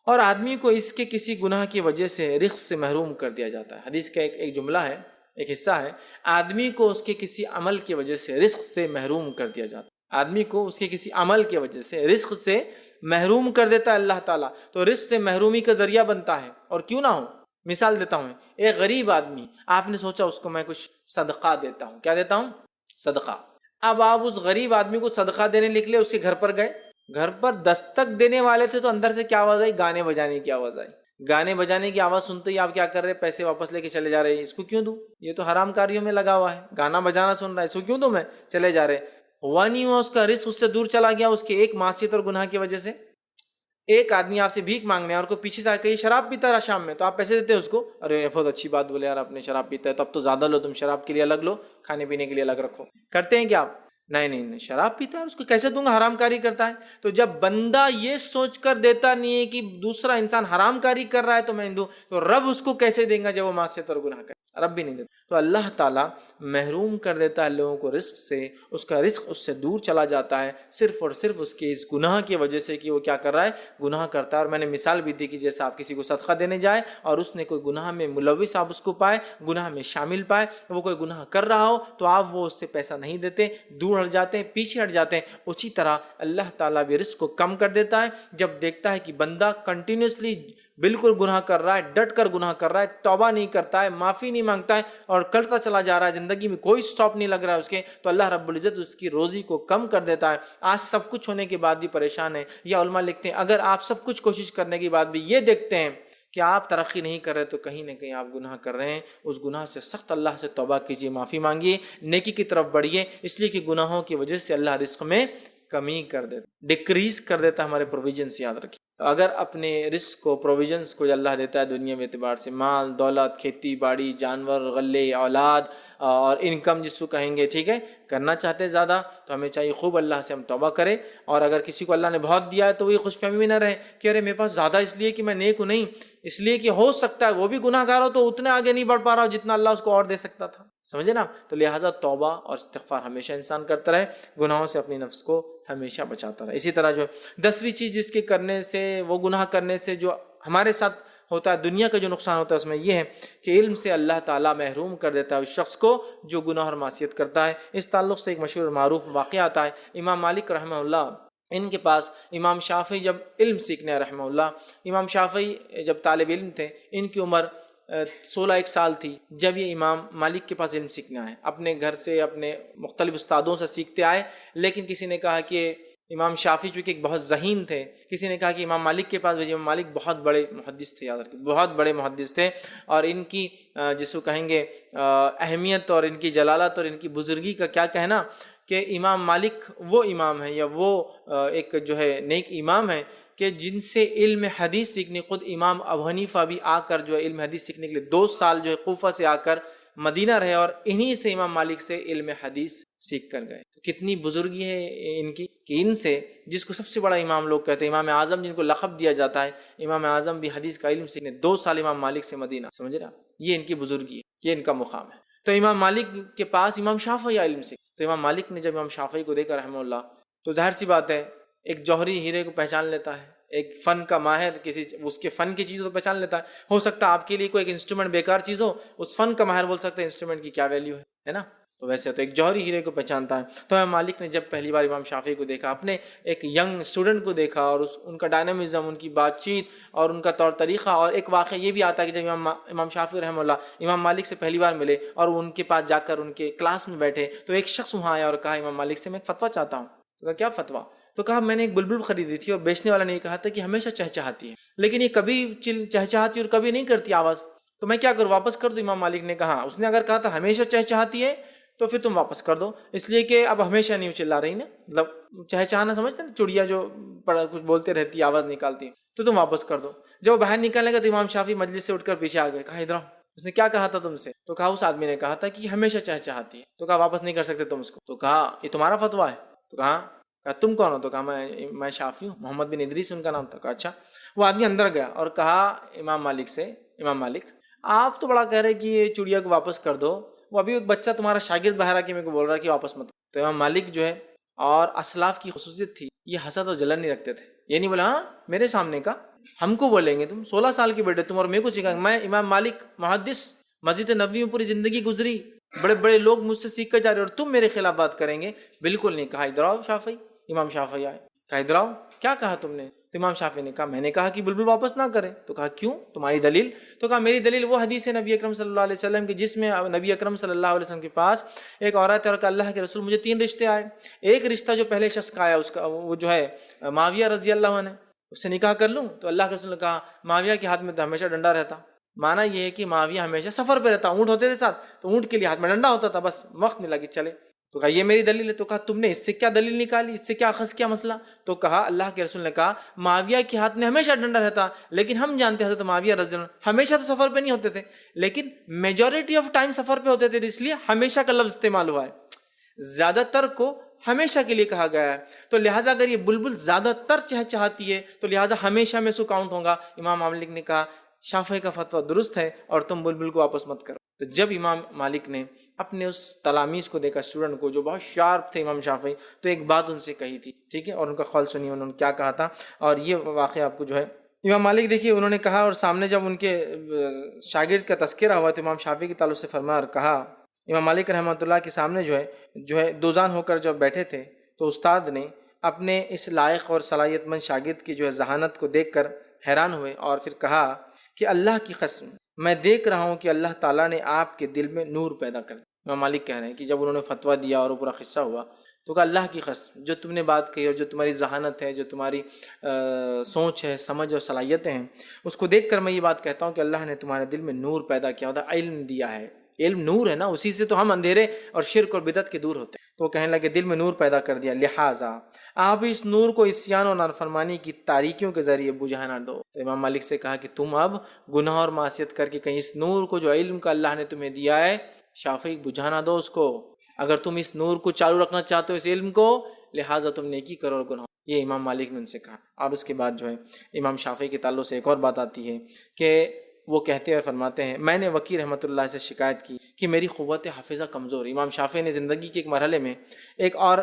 اور آدمی کو اس کے کسی گناہ کی وجہ سے رزق سے محروم کر دیا جاتا ہے. حدیث کا ایک جملہ ہے, ایک حصہ ہے, آدمی کو اس کے کسی عمل کی وجہ سے رزق سے محروم کر دیا جاتا ہے. آدمی کو اس کے کسی عمل کی وجہ سے رزق سے محروم کر دیتا ہے اللہ تعالیٰ. تو رزق سے محرومی کا ذریعہ بنتا ہے, اور کیوں نہ ہو. مثال دیتا ہوں, ایک غریب آدمی, آپ نے سوچا اس کو میں کچھ صدقہ دیتا ہوں. کیا دیتا ہوں؟ صدقہ. اب آپ اس غریب آدمی کو صدقہ دینے نکلے, اس کے گھر پر گئے, گھر پر دستک دینے والے تھے تو اندر سے کیا آواز آئی؟ گانے بجانے کی آواز آئی. گانے بجانے کی آواز سنتے ہی آپ کیا کر رہے؟ پیسے واپس لے کے چلے جا رہے ہیں. اس کو کیوں دوں؟ یہ تو حرام کاریوں میں لگا ہوا ہے, گانا بجانا سن رہا ہے, اس کو کیوں دوں میں؟ چلے جا رہے. ہوا نہیں ہوا, اس کا رزق اس سے دور چلا گیا اس کے ایک معصیت اور گناہ کی وجہ سے. ایک آدمی آپ سے بھیک مانگنے اور کو پیچھے سے آ کے شراب پیتا رہا شام میں, تو آپ پیسے دیتے اس کو, ارے بہت اچھی بات بولے یار, آپ نے شراب پیتا ہے تو اب تو زیادہ لو, تم شراب کے لیے الگ لو, کھانے پینے کے لیے الگ رکھو. کرتے ہیں کیا آپ؟ نہیں, شراب پیتا ہے اس کو کیسے دوں گا, حرام کاری کرتا ہے. تو جب بندہ یہ سوچ کر دیتا نہیں ہے کہ دوسرا انسان حرام کاری کر رہا ہے تو میں دوں, تو رب اس کو کیسے دیں گا جب وہ معصیت اور گناہ کرے؟ رب بھی نہیں دیتا. تو اللہ تعالیٰ محروم کر دیتا ہے لوگوں کو رزق سے, اس کا رزق اس سے دور چلا جاتا ہے صرف اور صرف اس کے اس گناہ کی وجہ سے کہ وہ کیا کر رہا ہے؟ گناہ کرتا ہے. اور میں نے مثال بھی دی کہ جیسے آپ کسی کو صدقہ دینے جائے اور اس نے کوئی گناہ میں ملوث آپ اس کو پائے, گناہ میں شامل پائے, وہ کوئی گناہ کر رہا ہو تو آپ وہ اس سے پیسہ نہیں دیتے, دور دور ہٹ جاتے ہیں، پیچھے ہٹ جاتے ہیں، اسی طرح اللہ تعالیٰ بھی رزق کو کم کر دیتا ہے جب دیکھتا ہے کہ بندہ کنٹینیوسلی بالکل گناہ کر رہا ہے، ڈٹ کر گناہ کر رہا ہے، توبہ نہیں کرتا ہے، معافی نہیں مانگتا ہے اور کرتا چلا جا رہا ہے، زندگی میں کوئی سٹاپ نہیں لگ رہا ہے اس کے، تو اللہ رب العزت اس کی روزی کو کم کر دیتا ہے۔ آج سب کچھ ہونے کے بعد بھی پریشان ہے، یا علماء لکھتے ہیں اگر آپ سب کچھ کوشش کرنے کے بعد بھی یہ دیکھتے ہیں کہ آپ ترقی نہیں کر رہے تو کہیں نہ کہیں آپ گناہ کر رہے ہیں، اس گناہ سے سخت اللہ سے توبہ کیجیے، معافی مانگیے، نیکی کی طرف بڑھیے، اس لیے کہ گناہوں کی وجہ سے اللہ رزق میں کمی کر دیتا، ڈکریز کر دیتا ہمارے پروویژنس، یاد رکھیے۔ تو اگر اپنے رزق کو، پروویژنس کو اللہ دیتا ہے دنیا میں اعتبار سے، مال دولت، کھیتی باڑی، جانور، غلے، اولاد اور انکم جس کو کہیں گے، ٹھیک ہے، کرنا چاہتے ہیں زیادہ تو ہمیں چاہیے خوب اللہ سے ہم توبہ کریں، اور اگر کسی کو اللہ نے بہت دیا ہے تو وہ خوش فہمی میں نہ رہے کہ ارے میرے پاس زیادہ اس لیے کہ میں نیک ہوں، نہیں، اس لیے کہ ہو سکتا ہے وہ بھی گناہ گار ہو تو اتنے آگے نہیں بڑھ پا رہا ہو جتنا اللہ اس کو اور دے سکتا تھا، سمجھے نا؟ تو لہٰذا توبہ اور استغفار ہمیشہ انسان کرتا رہے، گناہوں سے اپنی نفس کو ہمیشہ بچاتا رہے۔ اسی طرح جو 10ویں چیز جس کے کرنے سے، وہ گناہ کرنے سے جو ہمارے ساتھ ہوتا ہے، دنیا کا جو نقصان ہوتا ہے اس میں یہ ہے کہ علم سے اللہ تعالیٰ محروم کر دیتا ہے اس شخص کو جو گناہ اور معصیت کرتا ہے۔ اس تعلق سے ایک مشہور اور معروف واقعہ آتا ہے، امام مالک رحمہ اللہ، ان کے پاس امام شافعی جب علم سیکھنے آئے رحمہ اللہ، امام شافعی جب طالب علم تھے، ان کی عمر 16 سال تھی جب یہ امام مالک کے پاس علم سیکھنے آئے، اپنے گھر سے اپنے مختلف استادوں سے سیکھتے آئے، لیکن کسی نے کہا کہ امام شافعی چونکہ ایک بہت ذہین تھے، کسی نے کہا کہ امام مالک کے پاس بھیجیے، امام مالک بہت بڑے محدث تھے، یاد رکھیں بہت بڑے محدث تھے، اور ان کی جس کو کہیں گے اہمیت اور ان کی جلالت اور ان کی بزرگی کا کیا کہنا کہ امام مالک وہ امام ہیں یا وہ ایک جو ہے نیک امام ہیں کہ جن سے علم حدیث سیکھنے، خود امام ابو حنیفہ بھی آ کر جو ہے علم حدیث سیکھنے کے لیے 2 سال جو ہے کوفہ سے آ کر مدینہ رہے اور انہی سے امام مالک سے علم حدیث سیکھ کر گئے۔ تو کتنی بزرگی ہے ان کی کہ ان سے، جس کو سب سے بڑا امام لوگ کہتے ہیں، امام اعظم جن کو لقب دیا جاتا ہے، امام اعظم بھی حدیث کا علم سیکھنے 2 سال امام مالک سے مدینہ، سمجھ رہا؟ یہ ان کی بزرگی ہے، یہ ان کا مقام ہے۔ تو امام مالک کے پاس امام شافعی علم سیکھ، تو امام مالک نے جب امام شافعی کو دیکھا رحمہ اللہ، تو ظاہر سی بات ہے ایک جوہری ہیرے کو پہچان لیتا ہے، ایک فن کا ماہر کسی اس کے فن کی چیز کو پہچان لیتا ہے۔ ہو سکتا ہے آپ کے لیے کوئی ایک انسٹرومنٹ بیکار چیز ہو، اس فن کا ماہر بول سکتا ہے انسٹرومنٹ کی کیا ویلیو ہے نا؟ تو ویسے تو ایک جوہری ہیرے کو پہچانتا ہے۔ تو امام مالک نے جب پہلی بار امام شافعی کو دیکھا، اپنے ایک ینگ اسٹوڈنٹ کو دیکھا، اور ان کا ڈائنامزم، ان کی بات چیت اور ان کا طور طریقہ، اور ایک واقعہ یہ بھی آتا ہے کہ جب امام شافعی رحمہ اللہ امام مالک سے پہلی بار ملے اور وہ ان کے پاس جا کر ان کے کلاس میں بیٹھے، تو ایک شخص وہاں آیا اور کہا امام مالک سے میں ایک فتویٰ چاہتا ہوں۔ تو کہا کیا فتویٰ؟ تو کہا میں نے ایک بلبل خریدی تھی اور بیچنے والا نے یہ کہا تھا کہ ہمیشہ چہچہاتی ہے، لیکن یہ کبھی چہچہاتی اور کبھی نہیں کرتی آواز، تو میں کیا کروں، واپس کر دوں؟ امام مالک نے کہا، اس نے اگر کہا تھا ہمیشہ چہچہاتی ہے تو پھر تم واپس کر دو، اس لیے کہ اب ہمیشہ نہیں چلا رہی نا، مطلب چہچہانا سمجھتے ہیں چڑیا جو کچھ بولتے رہتی ہے، آواز نکالتی، تو تم واپس کر دو۔ جب وہ باہر نکلنے کا تو امام شافعی مجلس سے اٹھ کر پیچھے آ گئے، کہا ادھر آؤ، اس نے کیا کہا تھا تم سے؟ تو کہا اس آدمی نے کہا تھا کہ ہمیشہ چہچہاتی ہے، تو کہا واپس نہیں کر سکتے تم اس کو؟ تو کہا یہ تمہارا فتویٰ ہے؟ تو کہا تم کون ہو؟ تو کہا میں شافعی ہوں، محمد بن ادریس ان کا نام تھا۔ کہا اچھا۔ وہ آدمی اندر گیا اور کہا امام مالک سے، امام مالک آپ تو بڑا کہہ رہے کہ یہ چڑیا کو واپس کر دو، وہ ابھی ایک بچہ تمہارا شاگرد باہر آ کے میرے کو بول رہا ہے کہ واپس مت۔ تو امام مالک جو ہے، اور اسلاف کی خصوصیت تھی، یہ حسد اور جلن نہیں رکھتے تھے، یہ نہیں بولا ہاں میرے سامنے کا ہم کو بولیں گے تم 16 سال کے بیٹے تم اور میرے کو سکھائیں گے، میں امام مالک محدث، مسجد نبوی میں پوری زندگی گزری، بڑے بڑے لوگ مجھ سے سیکھ کر جا رہے اور تم میرے خلاف بات کریں گے؟ بالکل نہیں۔ کہا ادھر آؤ شافعی، امام شافعی آئے، کہا ادھر آؤ، کیا کہا تم نے؟ تو امام شافعی نے کہا میں نے کہا کہ بلبل واپس نہ کرے۔ تو کہا کیوں، تمہاری دلیل؟ تو کہا میری دلیل وہ حدیث ہے نبی اکرم صلی اللہ علیہ وسلم کی، جس میں نبی اکرم صلی اللہ علیہ وسلم کے پاس ایک عورت ہے اور کہا اللہ کے رسول مجھے 3 رشتے آئے، ایک رشتہ جو پہلے شخص کا آیا اس کا وہ جو ہے معاویہ رضی اللہ عنہ، اس سے نکاح کر لوں؟ تو اللہ کے رسول نے کہا معاویہ کے ہاتھ میں تو ہمیشہ ڈنڈا رہتا، مانا یہ ہے کہ معاویہ ہمیشہ سفر پہ رہتا، اونٹ ہوتے تھے ساتھ تو اونٹ کے لیے ہاتھ میں ڈنڈا ہوتا تھا، بس وقت ملا کہ چلے۔ تو کہا یہ میری دلیل ہے۔ تو کہا تم نے اس سے کیا دلیل نکالی، اس سے کیا اخذ کیا مسئلہ؟ تو کہا اللہ کے رسول نے کہا معاویہ کے ہاتھ میں ہمیشہ ڈنڈا رہتا، لیکن ہم جانتے ہیں حضرت معاویہ رضی اللہ عنہ ہمیشہ تو سفر پہ نہیں ہوتے تھے، لیکن میجورٹی آف ٹائم سفر پہ ہوتے تھے، اس لیے ہمیشہ کا لفظ استعمال ہوا ہے، زیادہ تر کو ہمیشہ کے لیے کہا گیا ہے۔ تو لہٰذا اگر یہ بلبل زیادہ تر چہچہاتی ہے تو لہٰذا ہمیشہ میں سو کاؤنٹ ہوگا۔ امام مالک نے کہا شافعی کا فتویٰ درست ہے اور تم بلبل کو واپس مت کرو۔ تو جب امام مالک نے اپنے اس تلاميذ کو دیکھا، اسٹوڈنٹ کو جو بہت شارپ تھے امام شافعی، تو ایک بات ان سے کہی تھی، ٹھیک ہے، اور ان کا قول سنیے انہوں نے کیا کہا تھا، اور یہ واقعہ آپ کو جو ہے امام مالک دیکھیے انہوں نے کہا، اور سامنے جب ان کے شاگرد کا تذکرہ ہوا تو امام شافعی کے تعلق سے فرمایا اور کہا امام مالک رحمۃ اللہ کے سامنے جو ہے دوزان ہو کر جب بیٹھے تھے تو استاد نے اپنے اس لائق اور صلاحیت مند شاگرد کی ذہانت کو دیکھ کر حیران ہوئے اور پھر کہا کہ اللہ کی قسم میں دیکھ رہا ہوں کہ اللہ تعالیٰ نے آپ کے دل میں نور پیدا کر دیا۔ امام مالک کہہ رہے ہیں کہ جب انہوں نے فتویٰ دیا اور وہ پورا قصہ ہوا تو کہا اللہ کی قسم جو تم نے بات کہی اور جو تمہاری ذہانت ہے، جو تمہاری سوچ ہے، سمجھ اور صلاحیتیں ہیں، اس کو دیکھ کر میں یہ بات کہتا ہوں کہ اللہ نے تمہارے دل میں نور پیدا کیا ہوتا، علم دیا ہے۔ علم نور ہے نا، اسی سے تو ہم اندھیرے اور شرک اور بدعت کے دور ہوتے ہیں۔ تو وہ کہنے لگے دل میں نور پیدا کر دیا، لہٰذا آپ اس نور کو عصیان اور نافرمانی کی تاریکیوں کے ذریعے بجھا نہ دو۔ تو امام مالک سے کہا کہ تم اب گناہ اور معصیت کر کے کہیں اس نور کو جو علم کا اللہ نے تمہیں دیا ہے، شافعی بجھا نہ دو اس کو۔ اگر تم اس نور کو چالو رکھنا چاہتے ہو، اس علم کو، لہٰذا تم نیکی کرو اور گناہ۔ یہ امام مالک نے ان سے کہا۔ اور اس کے بعد امام شافعی کے تعلق سے ایک اور بات آتی ہے کہ وہ کہتے اور فرماتے ہیں میں نے وکیع رحمۃ اللہ سے شکایت کی کہ میری قوت حافظہ کمزور۔ امام شافعی نے زندگی کے ایک مرحلے میں ایک اور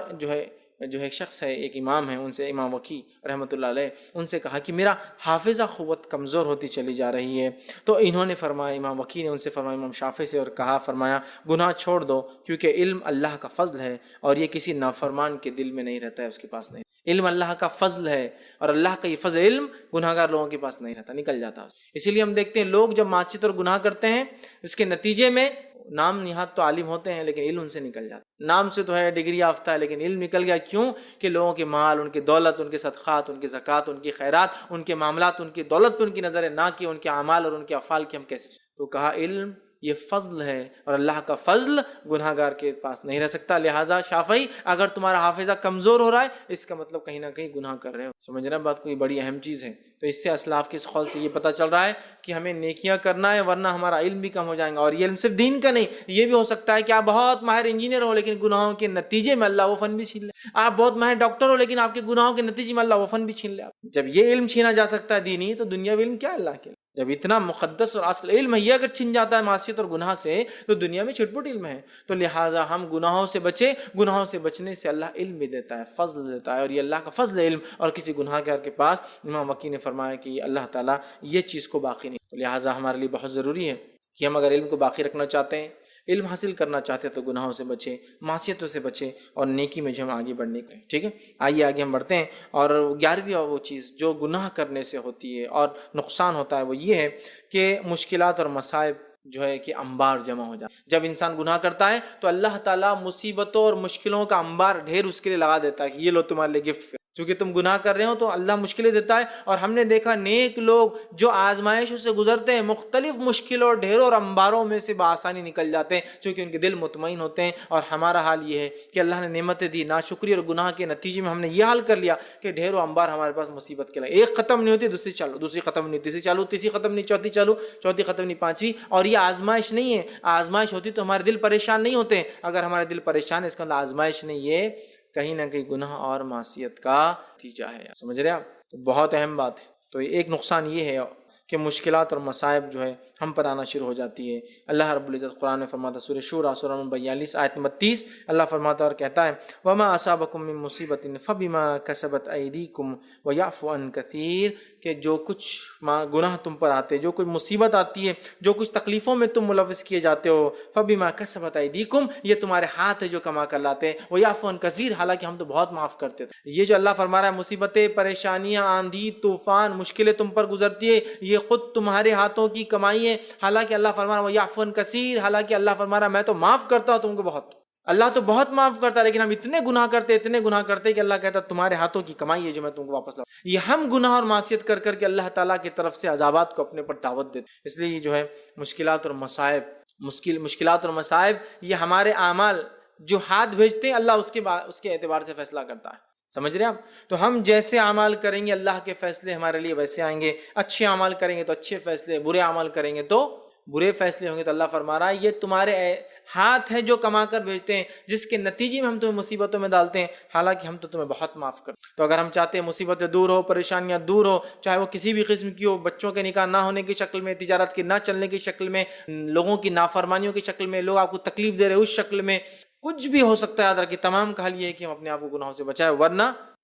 ایک شخص ہے، ایک امام ہے، ان سے امام وکیع رحمۃ اللہ علیہ، ان سے کہا کہ میرا حافظہ قوت کمزور ہوتی چلی جا رہی ہے۔ تو انہوں نے فرمایا، امام وکیع نے ان سے فرمایا امام شافعی سے، اور فرمایا گناہ چھوڑ دو، کیونکہ علم اللہ کا فضل ہے اور یہ کسی نافرمان کے دل میں نہیں رہتا ہے، اس کے پاس نہیں۔ علم اللہ کا فضل ہے اور اللہ کا یہ فضل علم گناہگار لوگوں کے پاس نہیں رہتا، نکل جاتا۔ اسی لیے ہم دیکھتے ہیں لوگ جب معصیت اور گناہ کرتے ہیں، اس کے نتیجے میں نام نہاد تو عالم ہوتے ہیں لیکن علم ان سے نکل جاتا۔ نام سے تو ہے، ڈگری یافتہ ہے، لیکن علم نکل گیا۔ کیوں؟ کہ لوگوں کے مال، ان کی دولت، ان کے صدقات، ان کی زکوٰۃ، ان کی خیرات، ان کے معاملات، ان کی دولت پہ ان کی نظر ہے، نہ کہ ان کے اعمال اور ان کے افعال کی ہم کیسے۔ تو کہا علم یہ فضل ہے اور اللہ کا فضل گناہ گار کے پاس نہیں رہ سکتا۔ لہٰذا شافعی اگر تمہارا حافظہ کمزور ہو رہا ہے، اس کا مطلب کہیں نہ کہیں گناہ کر رہے ہو۔ سمجھ رہے ہیں بات؟ کوئی بڑی اہم چیز ہے۔ تو اس سے اسلاف کے اس قول سے یہ پتہ چل رہا ہے کہ ہمیں نیکیاں کرنا ہے، ورنہ ہمارا علم بھی کم ہو جائے گا۔ اور یہ علم صرف دین کا نہیں، یہ بھی ہو سکتا ہے کہ آپ بہت ماہر انجینئر ہو لیکن گناہوں کے نتیجے میں اللہ وہ فن بھی چھین لے۔ آپ بہت ماہر ڈاکٹر ہو لیکن آپ کے گناہوں کے نتیجے میں اللہ وہ فن بھی چھین لے۔ جب یہ علم چھینا جا سکتا ہے دینی، تو دنیاوی علم کیا اللہ کے؟ جب اتنا مقدس اور اصل علم ہے، یہ اگر چھن جاتا ہے معصیت اور گناہ سے، تو دنیا میں چھٹ پٹ علم ہے۔ تو لہٰذا ہم گناہوں سے بچیں۔ گناہوں سے بچنے سے اللہ علم بھی دیتا ہے، فضل دیتا ہے، اور یہ اللہ کا فضل علم۔ اور کسی گناہ گار کے پاس امام وکیع نے فرمایا کہ اللہ تعالیٰ یہ چیز کو باقی نہیں۔ تو لہٰذا ہمارے لیے بہت ضروری ہے کہ ہم اگر علم کو باقی رکھنا چاہتے ہیں، علم حاصل کرنا چاہتے ہیں، تو گناہوں سے بچیں، معصیتوں سے بچیں، اور نیکی میں جو ہم آگے بڑھنے کا۔ ٹھیک ہے، آئیے آگے ہم بڑھتے ہیں۔ اور 11ویں وہ چیز جو گناہ کرنے سے ہوتی ہے اور نقصان ہوتا ہے، وہ یہ ہے کہ مشکلات اور مصائب کہ انبار جمع ہو جائے۔ جب انسان گناہ کرتا ہے تو اللہ تعالیٰ مصیبتوں اور مشکلوں کا انبار ڈھیر اس کے لیے لگا دیتا ہے کہ یہ لو تمہارے لیے گفٹ۔ چونکہ تم گناہ کر رہے ہو تو اللہ مشکلیں دیتا ہے۔ اور ہم نے دیکھا نیک لوگ جو آزمائشوں سے گزرتے ہیں، مختلف مشکلوں، ڈھیروں اور انباروں میں سے بآسانی نکل جاتے ہیں، چونکہ ان کے دل مطمئن ہوتے ہیں۔ اور ہمارا حال یہ ہے کہ اللہ نے نعمتیں دی، ناشکری اور گناہ کے نتیجے میں ہم نے یہ حال کر لیا کہ ڈھیروں انبار ہمارے پاس مصیبت کے لئے، ایک ختم نہیں ہوتی دوسری چالو، دوسری ختم نہیں تیسری چالو، تیسری ختم نہیں چوتھی چالو، چوتھی ختم نہیں پانچویں۔ اور یہ آزمائش نہیں ہے۔ آزمائش ہوتی تو ہمارے دل پریشان نہیں ہوتے۔ اگر ہمارے دل پریشان ہے، اس کا اندر آزمائش نہیں، یہ کہیں نہ کہیں گناہ اور معصیت کا نتیجہ ہے۔ سمجھ رہے آپ؟ تو بہت اہم بات ہے۔ تو ایک نقصان یہ ہے کہ مشکلات اور مصائب ہم پر آنا شروع ہو جاتی ہے۔ اللہ رب العزت قرآن میں فرماتا ہے، سورہ شورى سورہ نمبر 42 آیت نمبر 30، اللہ فرماتا ہے اور کہتا ہے وَمَا أَصَابَكُم مِّن مُّصِيبَةٍ فَبِمَا كَسَبَتْ أَيْدِيكُمْ وَيَعْفُو عَن كَثِيرٍ، کہ جو کچھ گناہ تم پر آتے، جو کچھ مصیبت آتی ہے، جو کچھ تکلیفوں میں تم ملوث کیے جاتے ہو، فَبِمَا كَسَبَتْ أَيْدِيكُمْ، یہ تمہارے ہاتھ ہے جو کما کر لاتے ہیں، وَيَعْفُو عَن كَثِيرٍ، حالانکہ ہم تو بہت معاف کرتے تھے۔ یہ جو اللہ فرما رہا ہے مصیبتیں، پریشانیاں، آندھی طوفان، مشکلیں تم پر گزرتی ہے، یہ خود تمہارے ہاتھوں کی کمائی ہے۔ حالانکہ اللہ فرما رہا ہے وَيَعْفُو عَن كَثِيرٍ، حالانکہ اللہ فرما رہا ہے میں تو معاف کرتا ہوں تم کو بہت۔ اللہ تو بہت معاف کرتا ہے، لیکن ہم اتنے گناہ کرتے کہ اللہ کہتا ہے تمہارے ہاتھوں کی کمائی ہے جو میں تم کو واپس لاؤں۔ یہ ہم گناہ اور معصیت کر کر کے اللہ تعالیٰ کی طرف سے عذابات کو اپنے پر دعوت دیتے، اس لیے یہ مشکلات اور مصائب، مشکلات اور مصائب یہ ہمارے اعمال جو ہاتھ بھیجتے ہیں، اللہ اس کے اعتبار سے فیصلہ کرتا ہے۔ سمجھ رہے ہیں آپ؟ تو ہم جیسے اعمال کریں گے اللہ کے فیصلے ہمارے لیے ویسے آئیں گے۔ اچھے اعمال کریں گے تو اچھے فیصلے، برے اعمال کریں گے تو برے فیصلے ہوں گے۔ تو اللہ فرما رہا ہے یہ تمہارے ہاتھ ہیں جو کما کر بھیجتے ہیں، جس کے نتیجے میں ہم تمہیں مصیبتوں میں ڈالتے ہیں، حالانکہ ہم تو تمہیں بہت معاف کرتے ہیں۔ تو اگر ہم چاہتے ہیں مصیبتیں دور ہو، پریشانیاں دور ہو، چاہے وہ کسی بھی قسم کی ہو، بچوں کے نکاح نہ ہونے کی شکل میں، تجارت کے نہ چلنے کی شکل میں، لوگوں کی نافرمانیوں کی شکل میں، لوگ آپ کو تکلیف دے رہے اس شکل میں، کچھ بھی ہو سکتا ہے، یاد رکھیے تمام کا حل یہ ہے کہ ہم اپنے آپ کو گناہوں سے بچائیں، ورنہ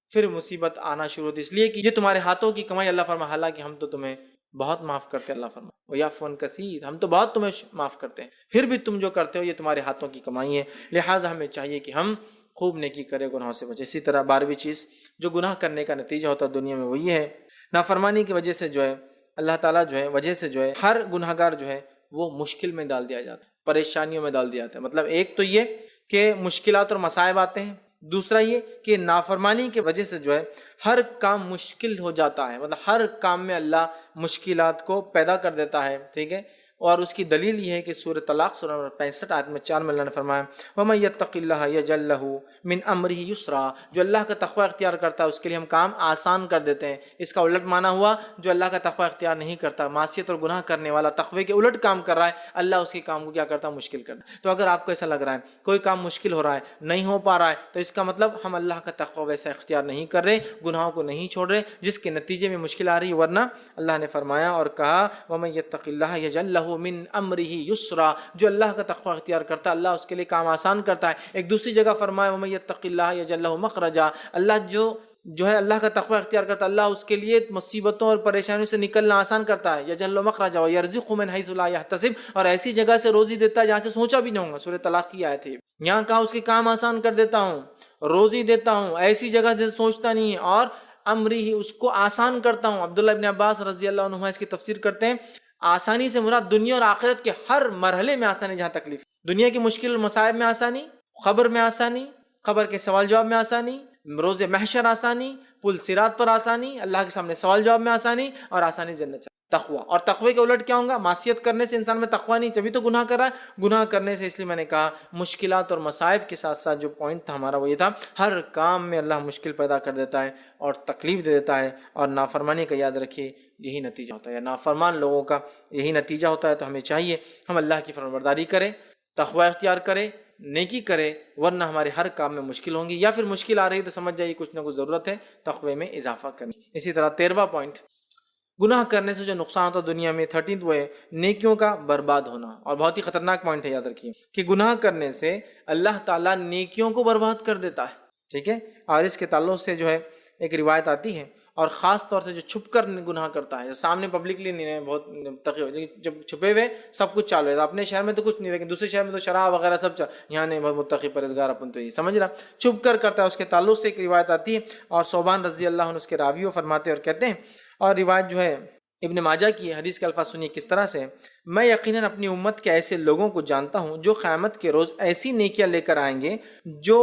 پھر مصیبت آنا شروع ہوتی ہے، اس لیے کہ یہ تمہارے ہاتھوں کی کمائی۔ اللہ فرما حالانکہ ہم تو تمہیں بہت معاف کرتے اللہ فرما وَيَعْفُونَ كَثِيرٌ، ہم تو بہت تمہیں معاف کرتے ہیں، پھر بھی تم جو کرتے ہو یہ تمہارے ہاتھوں کی کمائی ہے، لہٰذا ہمیں چاہیے کہ ہم خوب نیکی کرے، گناہوں سے بچے۔ اسی طرح 12ویں چیز جو گناہ کرنے کا نتیجہ ہوتا ہے دنیا میں وہ یہ ہے، نافرمانی کی وجہ سے جو ہے اللہ تعالیٰ جو ہے وجہ سے جو ہے ہر گناہ گار جو ہے وہ مشکل میں ڈال دیا جاتا ہے، پریشانیوں میں ڈال دیا جاتا ہے۔ مطلب ایک تو یہ کہ مشکلات اور مصائب آتے ہیں، دوسرا یہ کہ نافرمانی کی وجہ سے جو ہے ہر کام مشکل ہو جاتا ہے، مطلب ہر کام میں اللہ مشکلات کو پیدا کر دیتا ہے، ٹھیک ہے۔ اور اس کی دلیل یہ ہے کہ سورہ طلاق سورہ نمبر 65 آیت میں 4 میں اللہ نے فرمایا وَمَن يَتَّقِ اللَّهَ يَجْعَل لَّهُ مِنْ أَمْرِهِ يُسْرًا، جو اللہ کا تقوی اختیار کرتا ہے اس کے لیے ہم کام آسان کر دیتے ہیں۔ اس کا الٹ معنی ہوا جو اللہ کا تقوی اختیار نہیں کرتا، معصیت اور گناہ کرنے والا تقوی کے الٹ کام کر رہا ہے، اللہ اس کے کام کو کیا کرتا ہے؟ مشکل کرتا ہے۔ تو اگر آپ کو ایسا لگ رہا ہے کوئی کام مشکل ہو رہا ہے، نہیں ہو پا رہا ہے، تو اس کا مطلب ہم اللہ کا تقوی ویسا اختیار نہیں کر رہے، گناہوں کو نہیں چھوڑ رہے جس کے نتیجے میں مشکل آ رہی ہے، ورنہ اللہ نے فرمایا اور کہا وَمَن يَتَّقِ اللَّهَ يَجْعَل لَّهُ مِنْ أَمْرِهِ یسرا، جو اللہ کا تقوی اختیار کرتا ہے اللہ اس کے لیے کام آسان کرتا ہے۔ ایک دوسری جگہ فرمایا وَمَن يَتَّقِ اللَّهَ يَجْعَل لَّهُ مَخْرَجًا، اللہ جو ہے اللہ کا تقوی اختیار کرتا ہے اللہ اس کے لیے مصیبتوں اور پریشانیوں سے نکلنا آسان کرتا ہے۔ يَجْعَل لَّهُ مَخْرَجًا وَيَرْزُقْهُ مِنْ حَيْثُ لَا يَحْتَسِبُ، اور ایسی جگہ سے روزی دیتا ہے جہاں سے سوچا بھی نہیں ہوگا۔ سورہ طلاق کی آیت ہے، یہاں کہا اس کے کام آسان کر دیتا ہوں، روزی دیتا ہوں، ایسی جگہ سے سوچتا نہیں ہے، اور امری ہی اس کو آسان کرتا ہوں۔ عبداللہ ابن عباس رضی اللہ عنہما اس کی تفسیر کرتے ہیں آسانی سے مراد دنیا اور آخرت کے ہر مرحلے میں آسانی، جہاں تکلیف، دنیا کی مشکل مصائب میں آسانی، خبر میں آسانی، خبر کے سوال جواب میں آسانی، روز محشر آسانی، پل صراط پر آسانی، اللہ کے سامنے سوال جواب میں آسانی، اور آسانی جنت۔ تقوی، اور تقوی کے الٹ کیا ہوگا؟ معصیت کرنے سے انسان میں تقوی نہیں، تبھی تو گناہ کر رہا ہے، گناہ کرنے سے۔ اس لیے میں نے کہا مشکلات اور مصائب کے ساتھ ساتھ جو پوائنٹ تھا ہمارا وہ یہ تھا ہر کام میں اللہ مشکل پیدا کر دیتا ہے اور تکلیف دے دیتا ہے، اور نافرمانی کا یاد رکھیے یہی نتیجہ ہوتا ہے، یا نافرمان لوگوں کا یہی نتیجہ ہوتا ہے۔ تو ہمیں چاہیے ہم اللہ کی فرمانبرداری کریں، تقوی اختیار کریں، نیکی کرے، ورنہ ہمارے ہر کام میں مشکل ہوں گی، یا پھر مشکل آ رہی تو سمجھ جائیے کچھ نہ کچھ ضرورت ہے تقوی میں اضافہ کرنے۔ اسی طرح 13واں پوائنٹ، گناہ کرنے سے جو نقصان ہوتا ہے دنیا میں، 13 وہ ہے نیکیوں کا برباد ہونا، اور بہت ہی خطرناک پوائنٹ ہے، یاد رکھیے کہ گناہ کرنے سے اللہ تعالیٰ نیکیوں کو برباد کر دیتا ہے، ٹھیک ہے۔ اور اس کے تعلق سے جو ہے ایک روایت آتی ہے، اور خاص طور سے جو چھپ کر گناہ کرتا ہے، جو سامنے پبلکلی نہیں ہے بہت متقی، لیکن جب چھپے ہوئے سب کچھ چالو ہے، اپنے شہر میں تو کچھ نہیں لیکن دوسرے شہر میں تو شراب وغیرہ سب یہاں نہیں، بہت متقی پرہیزگار اپن تو یہ سمجھ رہا، چھپ کر کرتا ہے۔ اس کے تعلق سے ایک روایت آتی ہے، اور صوبان رضی اللہ عنہ اس کے راویوں فرماتے ہیں اور کہتے ہیں، اور روایت جو ہے ابن ماجہ کی ہے، حدیث کے الفاظ سنیے کس طرح سے، میں یقیناً اپنی امت کے ایسے لوگوں کو جانتا ہوں جو قیامت کے روز ایسی نیکیاں لے کر آئیں گے جو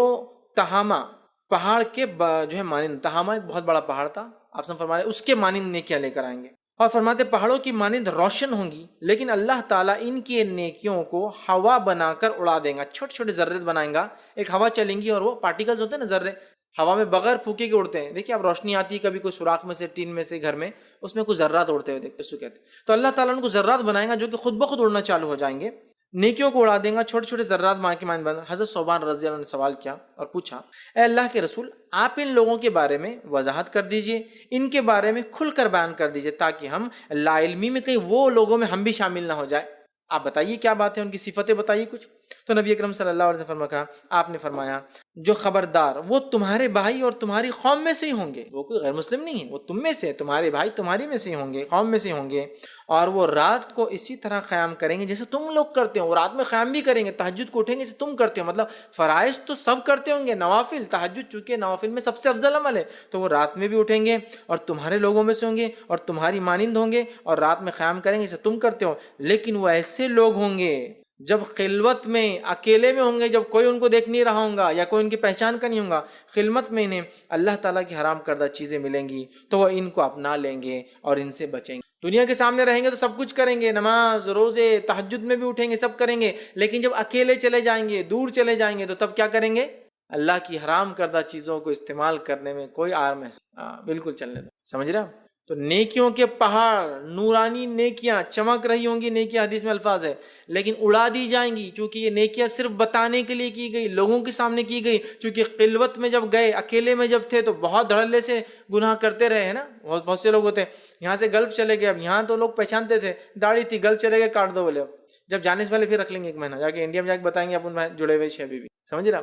تہامہ پہاڑ کے جو ہے مانند، تہامہ ایک بہت بڑا پہاڑ تھا، آپ سب فرما رہے ہیں، اس کے مانند نیکیاں لے کر آئیں گے، اور فرماتے پہاڑوں کی مانند روشن ہوں گی، لیکن اللہ تعالیٰ ان کی نیکیوں کو ہوا بنا کر اڑا دے گا، چھوٹے چھوٹے ذرے بنائیں گا، ایک ہوا چلیں گی اور وہ پارٹیکلز ہوتے ہیں نا ذرے، ہوا میں بغیر پھونکے کے اڑتے ہیں، دیکھیے اب روشنی آتی ہے کبھی کوئی سوراخ میں سے، ٹین میں سے، گھر میں، اس میں کچھ ذرات اڑتے ہوئے دیکھتے، اس کو کہتے ہیں، تو اللہ تعالیٰ ان کو ذرات بنائے گا جو کہ خود بخود اڑنا چالو ہو جائیں گے، نیکیوں کو اڑا دیں گا، چھوٹے چھوٹے ذرات ماں کے مانند بن۔ حضرت صوبان رضی اللہ عنہ نے سوال کیا اور پوچھا، اے اللہ کے رسول، آپ ان لوگوں کے بارے میں وضاحت کر دیجئے، ان کے بارے میں کھل کر بیان کر دیجئے تاکہ ہم لا علمی میں کہیں وہ لوگوں میں ہم بھی شامل نہ ہو جائے، آپ بتائیے کیا بات ہے، ان کی صفتیں بتائیے کچھ۔ تو نبی اکرم صلی اللہ علیہ وسلم کہا، آپ نے فرمایا جو خبردار وہ تمہارے بھائی اور تمہاری قوم میں سے ہی ہوں گے، وہ کوئی غیر مسلم نہیں ہے، وہ تم میں سے، تمہارے بھائی تمہاری میں سے ہوں گے، قوم میں سے ہوں گے، اور وہ رات کو اسی طرح قیام کریں گے جیسے تم لوگ کرتے ہو، وہ رات میں قیام بھی کریں گے، تہجد کو اٹھیں گے جیسے تم کرتے ہو، مطلب فرائض تو سب کرتے ہوں گے، نوافل، تہجد چونکہ نوافل میں سب سے افضل عمل ہے، تو وہ رات میں بھی اٹھیں گے اور تمہارے لوگوں میں سے ہوں گے اور تمہاری مانند ہوں گے اور رات میں قیام کریں گے جیسے تم کرتے ہو، لیکن وہ ایسے لوگ ہوں گے جب خلوت میں اکیلے میں ہوں گے، جب کوئی ان کو دیکھ نہیں رہا ہوگا یا کوئی ان کی پہچان کا نہیں ہوگا، خلوت میں انہیں اللہ تعالیٰ کی حرام کردہ چیزیں ملیں گی تو وہ ان کو اپنا لیں گے اور ان سے بچیں گے۔ دنیا کے سامنے رہیں گے تو سب کچھ کریں گے، نماز، روزے، تہجد میں بھی اٹھیں گے، سب کریں گے، لیکن جب اکیلے چلے جائیں گے، دور چلے جائیں گے تو تب کیا کریں گے؟ اللہ کی حرام کردہ چیزوں کو استعمال کرنے میں کوئی آر محسوس، بالکل چلنے دو، سمجھ رہے آپ؟ تو نیکیوں کے پہاڑ، نورانی نیکیاں چمک رہی ہوں گی، نیکیاں حدیث میں الفاظ ہے، لیکن اڑا دی جائیں گی، چونکہ یہ نیکیاں صرف بتانے کے لیے کی گئی، لوگوں کے سامنے کی گئی، چونکہ خلوت میں جب گئے، اکیلے میں جب تھے تو بہت دھڑلے سے گناہ کرتے رہے، ہے نا، بہت سے لوگ ہوتے ہیں، یہاں سے گلف چلے گئے، اب یہاں تو لوگ پہچانتے تھے، داڑھی تھی، گلف چلے گئے، کاٹ دو بولے، جب جانے سے پہلے پھر رکھ لیں گے ایک مہینہ، جا کے انڈیا میں جا کے بتائیں گے اپن جڑے ہوئے 6 بیوی، سمجھ رہا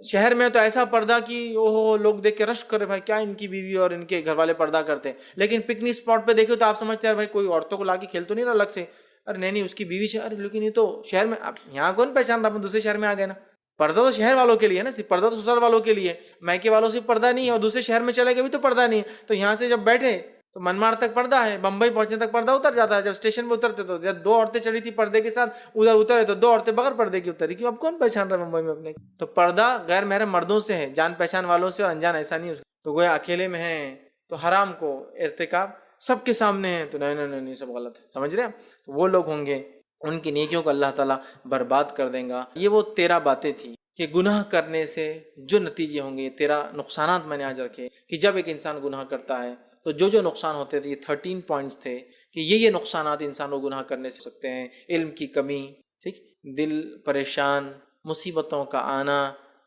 شہر میں تو ایسا پردہ کہ اوہ لوگ دیکھ کے رشک کرے بھائی کیا ان کی بیوی اور ان کے گھر والے پردہ کرتے ہیں، لیکن پکنک اسپاٹ پہ دیکھو تو آپ سمجھتے ہیں بھائی کوئی عورتوں کو لا کے کھیل تو نہیں رہا الگ سے، ارے نہیں اس کی بیوی سے، ارے لیکن یہ تو شہر میں، اب یہاں کون پہچان رہا، دوسرے شہر میں آ گئے نا۔ پردہ تو شہر والوں کے لیے نا، صرف پردہ تو سسرال والوں کے لیے، میکے والوں سے پردہ نہیں ہے، اور دوسرے شہر میں چلے گئے بھی تو پردہ نہیں ہے، تو یہاں سے جب بیٹھے تو منمار تک پردہ ہے، بمبئی پہنچنے تک پردہ اتر جاتا ہے، جب اسٹیشن پہ اترتے تو جب 2 عورتیں چڑھی تھی پردے کے ساتھ، ادھر اترے تو 2 عورتیں بغیر پردے کی اتری، کیوں اب کون پہچان رہا ہے ممبئی میں اپنے؟ تو پردہ غیر محرم مردوں سے ہے، جان پہچان والوں سے اور انجان ایسا نہیں، تو گویا اکیلے میں ہیں تو حرام کو ارتکاب سب کے سامنے ہے، تو نہیں سب غلط ہے، سمجھ رہے ہیں؟ تو وہ لوگ ہوں گے ان کی نیکیوں کو اللہ تعالیٰ برباد کر دے گا۔ یہ وہ 13 باتیں تھی کہ گناہ کرنے سے جو نتیجے ہوں گے، 13 نقصانات میں نے آج رکھے کہ جب ایک انسان گناہ کرتا ہے تو جو نقصان ہوتے تھے، یہ 13 پوائنٹس تھے کہ یہ نقصانات انسان کو گناہ کرنے سے سکتے ہیں۔ علم کی کمی، ٹھیک، دل پریشان، مصیبتوں کا آنا،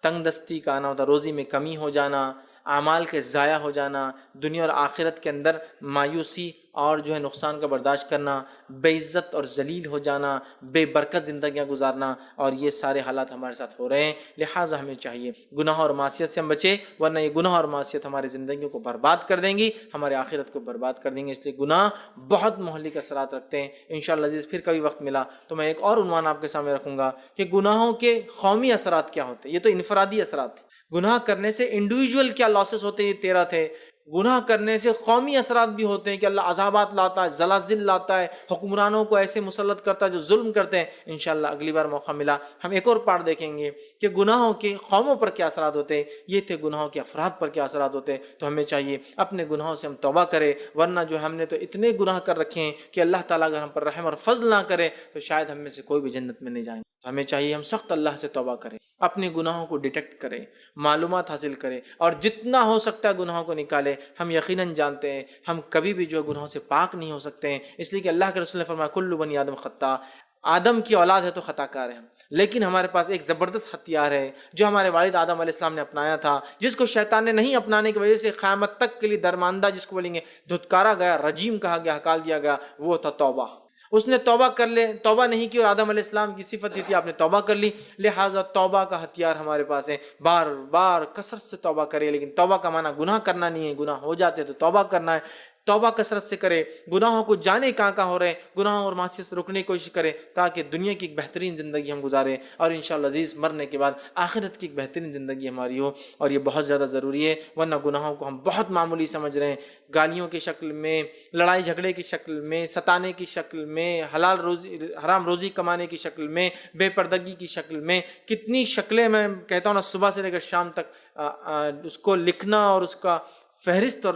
تنگ دستی کا آنا ہوتا، روزی میں کمی ہو جانا، اعمال کے ضائع ہو جانا، دنیا اور آخرت کے اندر مایوسی اور جو ہے نقصان کا برداشت کرنا، بے عزت اور ذلیل ہو جانا، بے برکت زندگیاں گزارنا، اور یہ سارے حالات ہمارے ساتھ ہو رہے ہیں۔ لہٰذا ہمیں چاہیے گناہ اور معصیت سے ہم بچیں، ورنہ یہ گناہ اور معصیت ہماری زندگیوں کو برباد کر دیں گی، ہمارے آخرت کو برباد کر دیں گے۔ اس لیے گناہ بہت مہلک اثرات رکھتے ہیں۔ انشاءاللہ عزیز پھر کبھی وقت ملا تو میں ایک اور عنوان آپ کے سامنے رکھوں گا کہ گناہوں کے قومی اثرات کیا ہوتے ہیں۔ یہ تو انفرادی اثرات تھے، گناہ کرنے سے انڈیویجول کیا لاسز ہوتے ہیں، یہ 13 تھے۔ گناہ کرنے سے قومی اثرات بھی ہوتے ہیں کہ اللہ عذابات لاتا ہے، زلازل لاتا ہے، حکمرانوں کو ایسے مسلط کرتا ہے جو ظلم کرتے ہیں۔ انشاءاللہ اگلی بار موقع ملا ہم ایک اور پارٹ دیکھیں گے کہ گناہوں کے قوموں پر کیا اثرات ہوتے ہیں، یہ تھے گناہوں کے افراد پر کیا اثرات ہوتے ہیں۔ تو ہمیں چاہیے اپنے گناہوں سے ہم توبہ کریں، ورنہ جو ہم نے تو اتنے گناہ کر رکھے ہیں کہ اللہ تعالیٰ اگر ہم پر رحم اور فضل نہ کرے تو شاید ہم میں سے کوئی بھی جنت میں نہیں جائیں۔ تو ہمیں چاہیے ہم سخت اللہ سے توبہ کریں، اپنے گناہوں کو ڈیٹیکٹ کریں، معلومات حاصل کریں، اور جتنا ہو سکتا ہے گناہوں کو نکالیں۔ ہم یقیناً جانتے ہیں ہم کبھی بھی جو ہے گناہوں سے پاک نہیں ہو سکتے ہیں، اس لیے کہ اللہ کے رسول نے فرمایا کل بنی آدم خطا، آدم کی اولاد ہے تو خطا کار ہے ہم، لیکن ہمارے پاس ایک زبردست ہتھیار ہے جو ہمارے والد آدم علیہ السلام نے اپنایا تھا، جس کو شیطان نے نہیں اپنانے کی وجہ سے قیامت تک کے لیے درماندہ، جس کو بولیں گے دھتکارا گیا، رجیم کہا گیا، ہکال دیا گیا، وہ تھا توبہ۔ اس نے توبہ کر لے، توبہ نہیں کی، اور آدم علیہ السلام کی صفت یہ تھی آپ نے توبہ کر لی، لہٰذا توبہ کا ہتھیار ہمارے پاس ہے، بار بار کثرت سے توبہ کرے۔ لیکن توبہ کا معنی گناہ کرنا نہیں ہے، گناہ ہو جاتے تو توبہ کرنا ہے، توبہ کثرت سے کرے، گناہوں کو جانے کہاں ہو رہے ہیں، گناہوں اور معصیت سے رکنے کی کوشش کرے تاکہ دنیا کی ایک بہترین زندگی ہم گزاریں، اور انشاءاللہ عزیز مرنے کے بعد آخرت کی ایک بہترین زندگی ہماری ہو، اور یہ بہت زیادہ ضروری ہے۔ ورنہ گناہوں کو ہم بہت معمولی سمجھ رہے ہیں، گالیوں کی شکل میں، لڑائی جھگڑے کی شکل میں، ستانے کی شکل میں، حلال روزی حرام روزی کمانے کی شکل میں، بے پردگی کی شکل میں، کتنی شکلیں میں کہتا ہوں نا، صبح سے لے کر شام تک اس کو لکھنا اور اس کا فہرست اور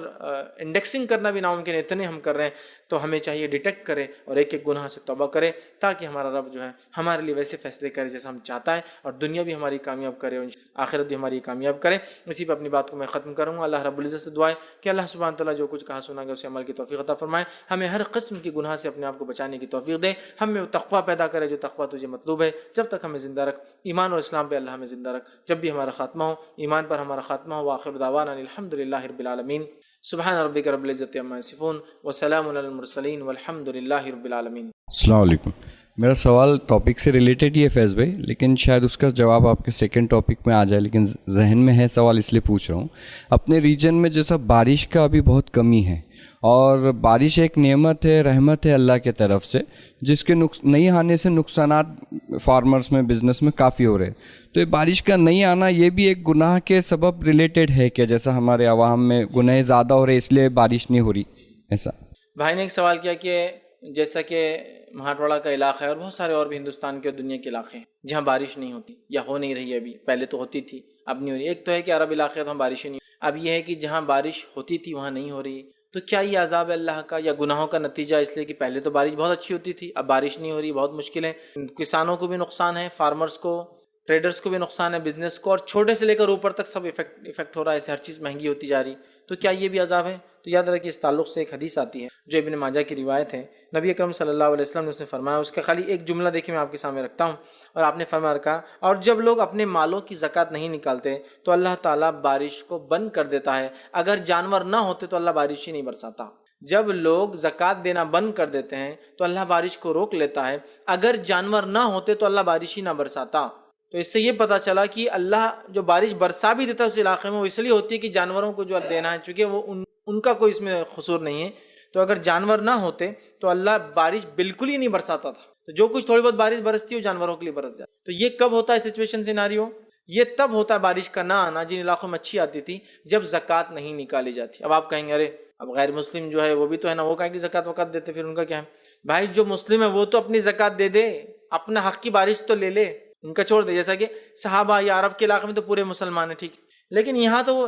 انڈیکسنگ کرنا بھی ناممکن ہے، اتنے ہم کر رہے ہیں۔ تو ہمیں چاہیے ڈیٹیکٹ کرے اور ایک ایک گناہ سے توبہ کرے، تاکہ ہمارا رب جو ہے ہمارے لیے ویسے فیصلے کرے جیسا ہم چاہتا ہے، اور دنیا بھی ہماری کامیاب کرے اور آخرت بھی ہماری کامیاب کرے۔ اسی پہ اپنی بات کو میں ختم کروں گا۔ اللہ رب العزت سے دعا ہے کہ اللہ سبحانہ تعالیٰ جو کچھ کہا سنا گیا اسے عمل کی توفیق عطا فرمائے، ہمیں ہر قسم کی گناہ سے اپنے آپ کو بچانے کی توفیق دے، ہم میں وہ تقویٰ پیدا کرے جو تقویٰ تجھے مطلوب ہے۔ جب تک ہمیں زندہ رکھ، ایمان اور اسلام پہ اللہ ہمیں زندہ رکھ، جب بھی ہمارا خاتمہ ہو ایمان پر ہمارا خاتمہ ہو۔ وآخر دعوانا الحمد للہ رب العالمین، سبحان ربک رب العزت عما یصفون وسلام علی المرسلین والحمد للہ رب العالمین۔ السلام علیکم۔ میرا سوال ٹاپک سے ریلیٹڈ ہی ہے فیض بھائی، لیکن شاید اس کا جواب آپ کے سیکنڈ ٹاپک میں آ جائے، لیکن ذہن میں ہے سوال اس لیے پوچھ رہا ہوں۔ اپنے ریجن میں جیسا بارش کا ابھی بہت کمی ہے، اور بارش ایک نعمت ہے، رحمت ہے اللہ کے طرف سے، جس کے نہیں آنے سے نقصانات فارمرز میں، بزنس میں کافی ہو رہے ہیں۔ تو یہ بارش کا نہیں آنا یہ بھی ایک گناہ کے سبب ریلیٹڈ ہے کہ جیسا ہمارے عوام میں گناہ زیادہ ہو رہے اس لیے بارش نہیں ہو رہی، ایسا؟ بھائی نے ایک سوال کیا کہ جیسا کہ مہاٹواڑہ کا علاقہ ہے اور بہت سارے اور بھی ہندوستان کے اور دنیا کے علاقے ہیں جہاں بارش نہیں ہوتی یا ہو نہیں رہی ہے، ابھی پہلے تو ہوتی تھی اب نہیں ہو رہی۔ ایک تو ہے کہ عرب علاقے تو ہم بارش ہی نہیں، اب یہ ہے کہ جہاں بارش ہوتی تھی وہاں نہیں ہو رہی، تو کیا یہ عذاب اللہ کا یا گناہوں کا نتیجہ؟ اس لیے کہ پہلے تو بارش بہت اچھی ہوتی تھی، اب بارش نہیں ہو رہی، بہت مشکل ہے، کسانوں کو بھی نقصان ہے، فارمرز کو، ٹریڈرز کو بھی نقصان ہے، بزنس کو، اور چھوٹے سے لے کر اوپر تک سب افیکٹ ہو رہا ہے، ایسے ہر چیز مہنگی ہوتی جا رہی، تو کیا یہ بھی عذاب ہے؟ تو یاد رکھیں اس تعلق سے ایک حدیث آتی ہے جو ابن ماجہ کی روایت ہے، نبی اکرم صلی اللہ علیہ وسلم نے اس نے فرمایا، اس کا خالی ایک جملہ دیکھیں میں آپ کے سامنے رکھتا ہوں، اور آپ نے فرمایا رکھا، اور جب لوگ اپنے مالوں کی زکوٰۃ نہیں نکالتے تو اللہ تعالیٰ بارش کو بند کر دیتا ہے، اگر جانور نہ ہوتے تو اللہ بارش ہی نہیں برساتا۔ جب لوگ زکوٰۃ دینا بند کر دیتے ہیں تو اللہ بارش کو روک لیتا ہے، اگر جانور نہ ہوتے تو اللہ بارش ہی نہ برساتا۔ تو اس سے یہ پتہ چلا کہ اللہ جو بارش برسا بھی دیتا ہے اس علاقے میں وہ اس لیے ہوتی ہے کہ جانوروں کو جو دینا ہے، چونکہ وہ ان کا کوئی اس میں قصور نہیں ہے. تو اگر جانور نہ ہوتے تو اللہ بارش بالکل ہی نہیں برساتا تھا. تو جو کچھ تھوڑی بہت بارش برستی ہے وہ جانوروں کے لیے برس جاتی. تو یہ کب ہوتا ہے سچویشن سیناریو؟ یہ تب ہوتا ہے بارش کا نہ آنا جن علاقوں میں اچھی آتی تھی جب زکوٰۃ نہیں نکالی جاتی. اب آپ کہیں گے ارے اب غیر مسلم جو ہے وہ بھی تو ہے نا، وہ کہیں کہ زکوٰۃ وقت دیتے، پھر ان کا کیا ہے؟ بھائی جو مسلم ہے وہ تو اپنی زکوٰۃ دے دے، اپنا حق کی بارش تو لے لے، ان کا چھوڑ دے. جیسا کہ صحابہ یا عرب کے علاقے میں تو پورے مسلمان ہیں، ٹھیک ہے، لیکن یہاں تو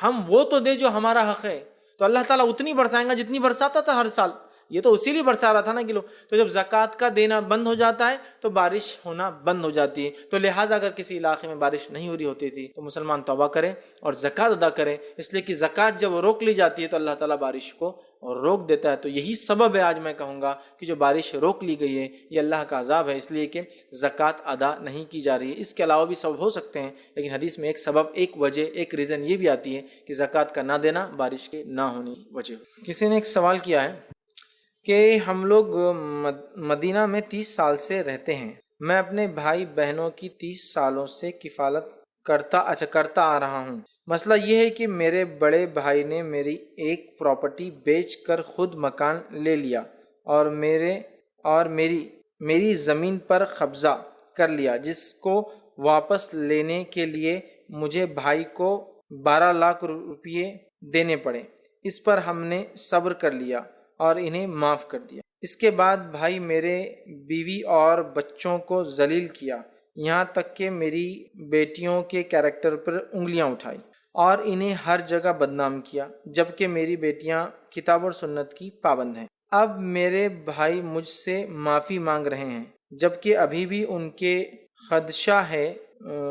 ہم وہ تو دے جو ہمارا حق ہے. تو اللہ تعالیٰ اتنی برسائیں گا جتنی برساتا تھا ہر سال. یہ تو اسی لیے برسا رہا تھا نا کہ لو. تو جب زکوٰۃ کا دینا بند ہو جاتا ہے تو بارش ہونا بند ہو جاتی ہے. تو لہٰذا اگر کسی علاقے میں بارش نہیں ہو رہی ہوتی تھی تو مسلمان توبہ کریں اور زکوٰۃ ادا کریں، اس لیے کہ زکوٰۃ جب روک لی جاتی ہے تو اللہ تعالیٰ بارش کو روک دیتا ہے. تو یہی سبب ہے آج میں کہوں گا کہ جو بارش روک لی گئی ہے یہ اللہ کا عذاب ہے، اس لیے کہ زکوٰۃ ادا نہیں کی جا رہی ہے. اس کے علاوہ بھی سبب ہو سکتے ہیں، لیکن حدیث میں ایک سبب، ایک وجہ، ایک ریزن یہ بھی آتی ہے کہ زکوٰۃ کا نہ دینا بارش کے نہ ہونے کی وجہ. کسی نے ایک سوال کیا ہے کہ ہم لوگ مدینہ میں 30 سال سے رہتے ہیں، میں اپنے بھائی بہنوں کی 30 سالوں سے کفالت کرتا آ رہا ہوں. مسئلہ یہ ہے کہ میرے بڑے بھائی نے میری ایک پراپرٹی بیچ کر خود مکان لے لیا اور میری زمین پر قبضہ کر لیا، جس کو واپس لینے کے لیے مجھے بھائی کو 12 لاکھ روپے دینے پڑے. اس پر ہم نے صبر کر لیا اور انہیں معاف کر دیا. اس کے بعد بھائی میرے بیوی اور بچوں کو ذلیل کیا، یہاں تک کہ میری بیٹیوں کے کیریکٹر پر انگلیاں اٹھائی اور انہیں ہر جگہ بدنام کیا، جبکہ میری بیٹیاں کتاب اور سنت کی پابند ہیں. اب میرے بھائی مجھ سے معافی مانگ رہے ہیں، جبکہ ابھی بھی ان کے خدشہ ہے.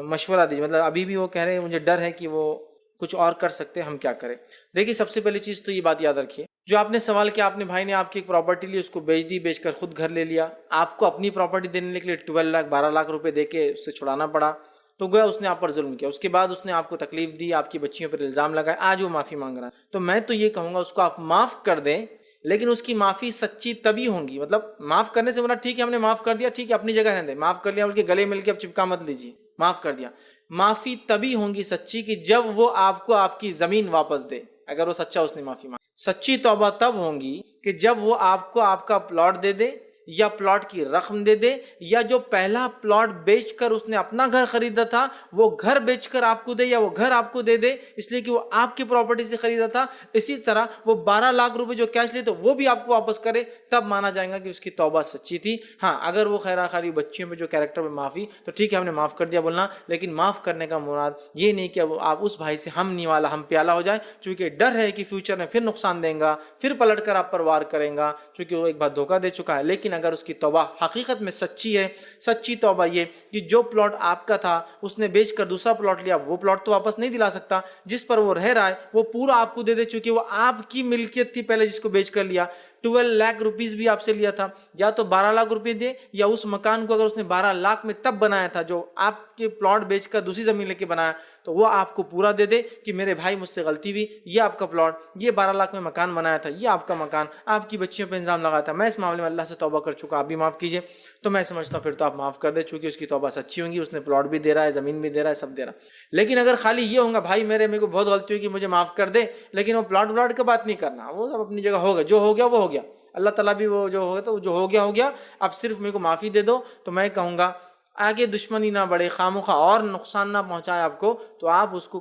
مشورہ دیجیے، مطلب ابھی بھی وہ کہہ رہے ہیں مجھے ڈر ہے کہ وہ کچھ اور کر سکتے، ہم کیا کریں؟ دیکھیے سب سے پہلی چیز تو یہ بات یاد رکھیے، جو آپ نے سوال کیا، آپ نے بھائی نے آپ کی ایک پراپرٹی لی، اس کو بیچ دی، بیچ کر خود گھر لے لیا، آپ کو اپنی پراپرٹی دینے کے لیے 12 لاکھ روپے دے کے اس سے چھڑانا پڑا، تو گویا اس نے آپ پر ظلم کیا. اس کے بعد اس نے آپ کو تکلیف دی، آپ کی بچیوں پر الزام لگائے، آج وہ معافی مانگ رہا ہے. تو میں تو یہ کہوں گا اس کو آپ معاف کر دیں، لیکن اس کی معافی سچی تبھی ہوگی. مطلب معاف کرنے سے بولا ٹھیک ہے ہم نے معاف کر دیا، ٹھیک ہے اپنی جگہ رہنے دیں، معاف کر لیا بلکہ گلے مل کے اب چپکا مت لیجیے، معاف کر دیا. معافی تبھی ہوگی سچی کہ جب وہ آپ کو آپ کی زمین واپس دے. اگر وہ سچا اس نے معافی مانگی. سچی توبہ تب ہوگی کہ جب وہ آپ کو آپ کا پلاٹ دے دے یا پلاٹ کی رقم دے دے، یا جو پہلا پلاٹ بیچ کر اس نے اپنا گھر خریدا تھا وہ گھر بیچ کر آپ کو دے، یا وہ گھر آپ کو دے دے اس لیے کہ وہ آپ کی پراپرٹی سے خریدا تھا. اسی طرح وہ 12 لاکھ روپے جو کیش لیے تو وہ بھی آپ کو واپس کرے، تب مانا جائے گا کہ اس کی توبہ سچی تھی. ہاں اگر وہ خیرہ خاری بچیوں پہ جو کیریکٹر پہ معافی، تو ٹھیک ہے ہم نے معاف کر دیا بولنا، لیکن معاف کرنے کا مراد یہ نہیں کہ آپ اس بھائی سے ہم نہیں والا ہم پیالہ ہو جائیں، چونکہ ڈر ہے کہ فیوچر میں پھر نقصان دیں گا، پھر پلٹ کر آپ پر وار کریں گا، چونکہ وہ ایک بار دھوکہ دے چکا ہے. لیکن اگر اس کی توبہ حقیقت میں سچی ہے، سچی توبہ یہ کہ جو پلاٹ آپ کا تھا اس نے بیچ کر دوسرا پلاٹ لیا، وہ پلاٹ تو واپس نہیں دلا سکتا، جس پر وہ رہ رہا ہے وہ پورا آپ کو دے دے، چونکہ وہ آپ کی ملکیت تھی پہلے جس کو بیچ کر لیا. 12 لاکھ روپیز بھی آپ سے لیا تھا، یا تو 12 لاکھ روپے دے، یا اس مکان کو اگر اس نے 12 لاکھ میں تب بنایا تھا جو آپ کے پلاٹ بیچ کر دوسری زمین لے کے بنایا، تو وہ آپ کو پورا دے دے کہ میرے بھائی مجھ سے غلطی ہوئی، یہ آپ کا پلاٹ، یہ 12 لاکھ میں مکان بنایا تھا، یہ آپ کا مکان، آپ کی بچیوں پہ الزام لگایا تھا، میں اس معاملے میں اللہ سے توبہ کر چکا، آپ بھی معاف کیجیے. تو میں سمجھتا ہوں پھر تو آپ معاف کر دیں، چونکہ اس کی توبہ سچی ہوں گی، اس نے پلاٹ بھی دے رہا ہے، زمین بھی دے رہا ہے، سب دے رہا ہے. لیکن اگر خالی یہ ہوگا بھائی میرے کو بہت غلطی ہوئی کہ مجھے معاف کر دے، لیکن وہ پلاٹ کا بات نہیں کرنا، وہ سب اپنی جگہ ہوگا، جو ہو گیا وہ ہو گیا، اللہ تعالیٰ بھی وہ جو ہوگا تو جو ہو گیا، اب صرف میرے کو معافی دے دو، تو میں کہوں گا آگے دشمنی نہ بڑھے، خامخواہ اور نقصان نہ پہنچائے آپ کو، تو آپ اس کو